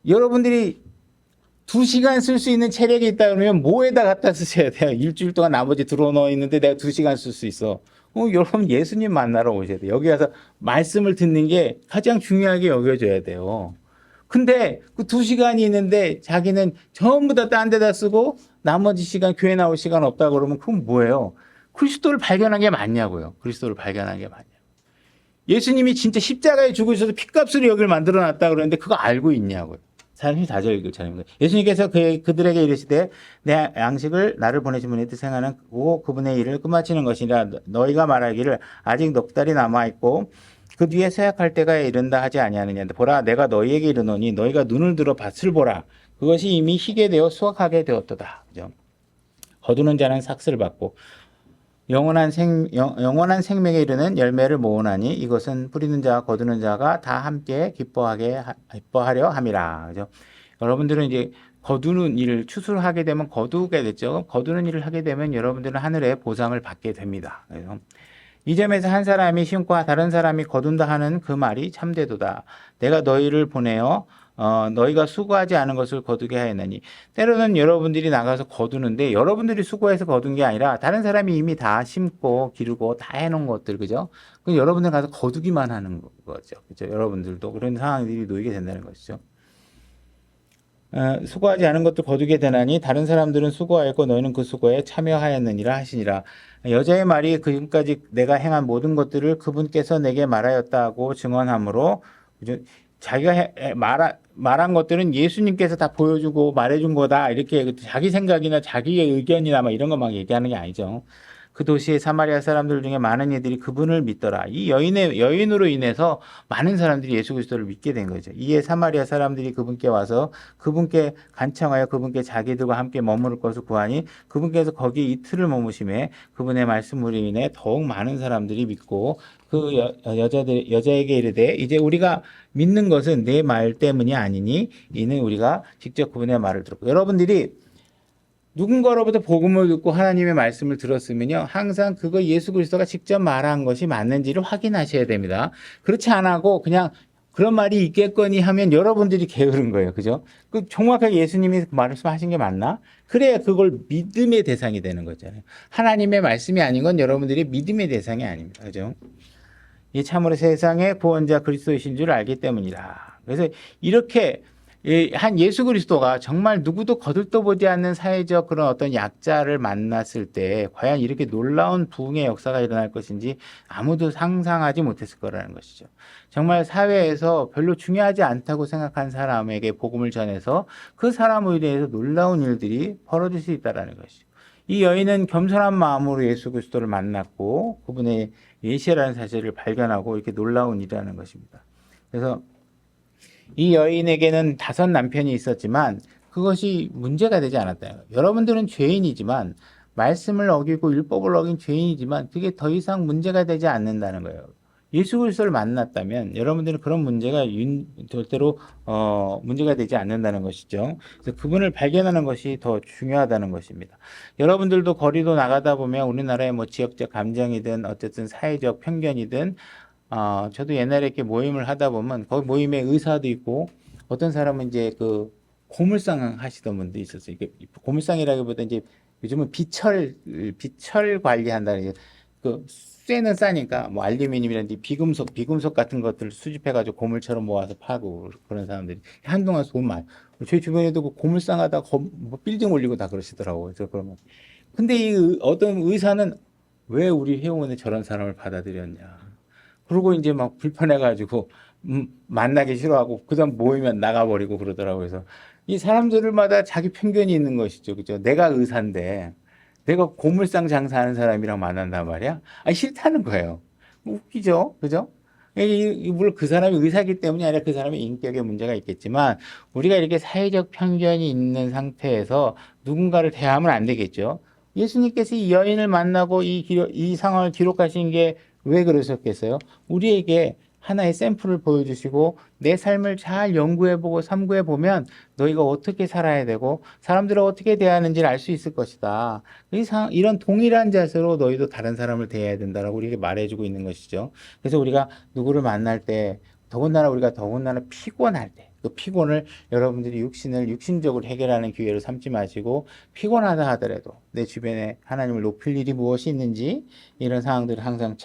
A: 여러분들이 2시간 쓸 수 있는 체력이 있다 그러면 뭐에다 갖다 쓰셔야 돼요? 일주일 동안 나머지 들어넣어 있는데 내가 2시간 쓸 수 있어. 여러분 예수님 만나러 오셔야 돼요. 여기 가서 말씀을 듣는 게 가장 중요하게 여겨져야 돼요. 근데 그 2시간이 있는데 자기는 전부 다 딴 데다 쓰고 나머지 시간 교회 나올 시간 없다 그러면 그건 뭐예요? 그리스도를 발견한 게 맞냐고요. 그리스도를 발견한 게 맞냐고. 예수님이 진짜 십자가에 죽으셔서 피값으로 여기를 만들어 놨다 그러는데 그거 알고 있냐고요. 34절 차례입니다. 예수님께서 그들에게 이르시되 내 양식을 나를 보내신 분의 뜻 행하는 그분의 일을 끝마치는 것이라 너희가 말하기를 아직 넉 달이 남아있고 그 뒤에 쇠약할 때가 이른다 하지 아니하느냐. 보라 내가 너희에게 이르노니 너희가 눈을 들어 밭을 보라. 그것이 이미 희게 되어 수확하게 되었도다. 그죠? 거두는 자는 삭슬을 받고 영원한 생명에 이르는 열매를 모으나니 이것은 뿌리는 자와 거두는 자가 다 함께 기뻐하려 함이라. 그죠? 여러분들은 이제 거두는 일을 추수하게 되면 거두게 됐죠. 거두는 일을 하게 되면 여러분들은 하늘의 보상을 받게 됩니다. 그래서 이 점에서 한 사람이 심고 다른 사람이 거둔다 하는 그 말이 참되도다. 내가 너희를 보내어 너희가 수고하지 않은 것을 거두게 하였나니 때로는 여러분들이 나가서 거두는데 여러분들이 수고해서 거둔 게 아니라 다른 사람이 이미 다 심고 기르고 다 해놓은 것들 그죠? 그럼 여러분들 가서 거두기만 하는 거죠. 그죠? 여러분들도 그런 상황들이 놓이게 된다는 것이죠. 수고하지 않은 것도 거두게 되나니 다른 사람들은 수고하였고 너희는 그 수고에 참여하였느니라 하시니라. 여자의 말이 지금까지 내가 행한 모든 것들을 그분께서 내게 말하였다고 증언하므로 자기가 말한 것들은 예수님께서 다 보여주고 말해준 거다 이렇게 자기 생각이나 자기의 의견이나 막 이런 거 막 얘기하는 게 아니죠. 그 도시의 사마리아 사람들 중에 많은 이들이 그분을 믿더라. 이 여인으로 인해서 많은 사람들이 예수 그리스도를 믿게 된 거죠. 이에 사마리아 사람들이 그분께 와서 그분께 간청하여 그분께 자기들과 함께 머무를 것을 구하니 그분께서 거기 이틀을 머무심에 그분의 말씀으로 인해 더욱 많은 사람들이 믿고 그 여자에게 이르되 이제 우리가 믿는 것은 내 말 때문이 아니니 이는 우리가 직접 그분의 말을 들었고 여러분들이 누군가로부터 복음을 듣고 하나님의 말씀을 들었으면요. 항상 그거 예수 그리스도가 직접 말한 것이 맞는지를 확인하셔야 됩니다. 그렇지 않고 그냥 그런 말이 있겠거니 하면 여러분들이 게으른 거예요. 그죠? 정확하게 예수님이 말씀하신 게 맞나? 그래야 그걸 믿음의 대상이 되는 거잖아요. 하나님의 말씀이 아닌 건 여러분들이 믿음의 대상이 아닙니다. 그죠? 이 참으로 세상의 구원자 그리스도이신 줄 알기 때문이라. 그래서 이렇게 한 예수 그리스도가 정말 누구도 거들떠보지 않는 사회적 그런 어떤 약자를 만났을 때 과연 이렇게 놀라운 부흥의 역사가 일어날 것인지 아무도 상상하지 못했을 거라는 것이죠. 정말 사회에서 별로 중요하지 않다고 생각한 사람에게 복음을 전해서 그 사람에 대해서 놀라운 일들이 벌어질 수 있다는 것이죠. 이 여인은 겸손한 마음으로 예수 그리스도를 만났고 그분의 예시라는 사실을 발견하고 이렇게 놀라운 일이라는 것입니다. 그래서 이 여인에게는 5 남편이 있었지만 그것이 문제가 되지 않았다. 여러분들은 죄인이지만 말씀을 어기고 율법을 어긴 죄인이지만 그게 더 이상 문제가 되지 않는다는 거예요. 예수 그리스도를 만났다면 여러분들은 그런 문제가 절대로 문제가 되지 않는다는 것이죠. 그래서 그분을 발견하는 것이 더 중요하다는 것입니다. 여러분들도 거리도 나가다 보면 우리나라의 뭐 지역적 감정이든 어쨌든 사회적 편견이든 저도 옛날에 이렇게 모임을 하다 보면 거기 모임에 의사도 있고 어떤 사람은 이제 그 고물상 하시던 분도 있었어요. 이게 고물상이라기보다 이제 요즘은 비철 관리한다는 그 쇠는 싸니까 뭐 알루미늄이라든지 비금속 같은 것들을 수집해가지고 고물처럼 모아서 파고 그런 사람들이 한동안 돈 많이. 제 주변에도 그 고물상 하다가 뭐 빌딩 올리고 다 그러시더라고요. 그래서 그러면 근데 이 어떤 의사는 왜 우리 회원에 저런 사람을 받아들였냐. 그러고 이제 막 불편해가지고 만나기 싫어하고 그다음 모이면 나가버리고 그러더라고요. 그래서 이 사람들마다 자기 편견이 있는 것이죠. 그죠? 내가 의사인데 내가 고물상 장사하는 사람이랑 만난단 말이야? 아, 싫다는 거예요. 웃기죠? 그죠? 물론 그 사람이 의사이기 때문이 아니라 그 사람의 인격에 문제가 있겠지만 우리가 이렇게 사회적 편견이 있는 상태에서 누군가를 대하면 안 되겠죠. 예수님께서 이 여인을 만나고 이 상황을 기록하신 게 왜 그러셨겠어요? 우리에게 하나의 샘플을 보여주시고 내 삶을 잘 연구해보고 삼구해보면 너희가 어떻게 살아야 되고 사람들을 어떻게 대하는지를 알 수 있을 것이다. 이런 동일한 자세로 너희도 다른 사람을 대해야 된다라고 우리에게 말해주고 있는 것이죠. 그래서 우리가 누구를 만날 때 더군다나 피곤할 때, 그 피곤을 여러분들이 육신적으로 해결하는 기회로 삼지 마시고 피곤하다 하더라도 내 주변에 하나님을 높일 일이 무엇이 있는지 이런 상황들을 항상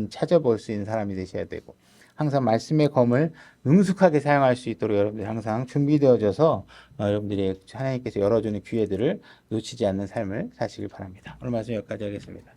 A: 찾아볼 수 있는 사람이 되셔야 되고 항상 말씀의 검을 능숙하게 사용할 수 있도록 여러분들이 항상 준비되어져서 여러분들이 하나님께서 열어주는 기회들을 놓치지 않는 삶을 사시길 바랍니다. 오늘 말씀 여기까지 하겠습니다.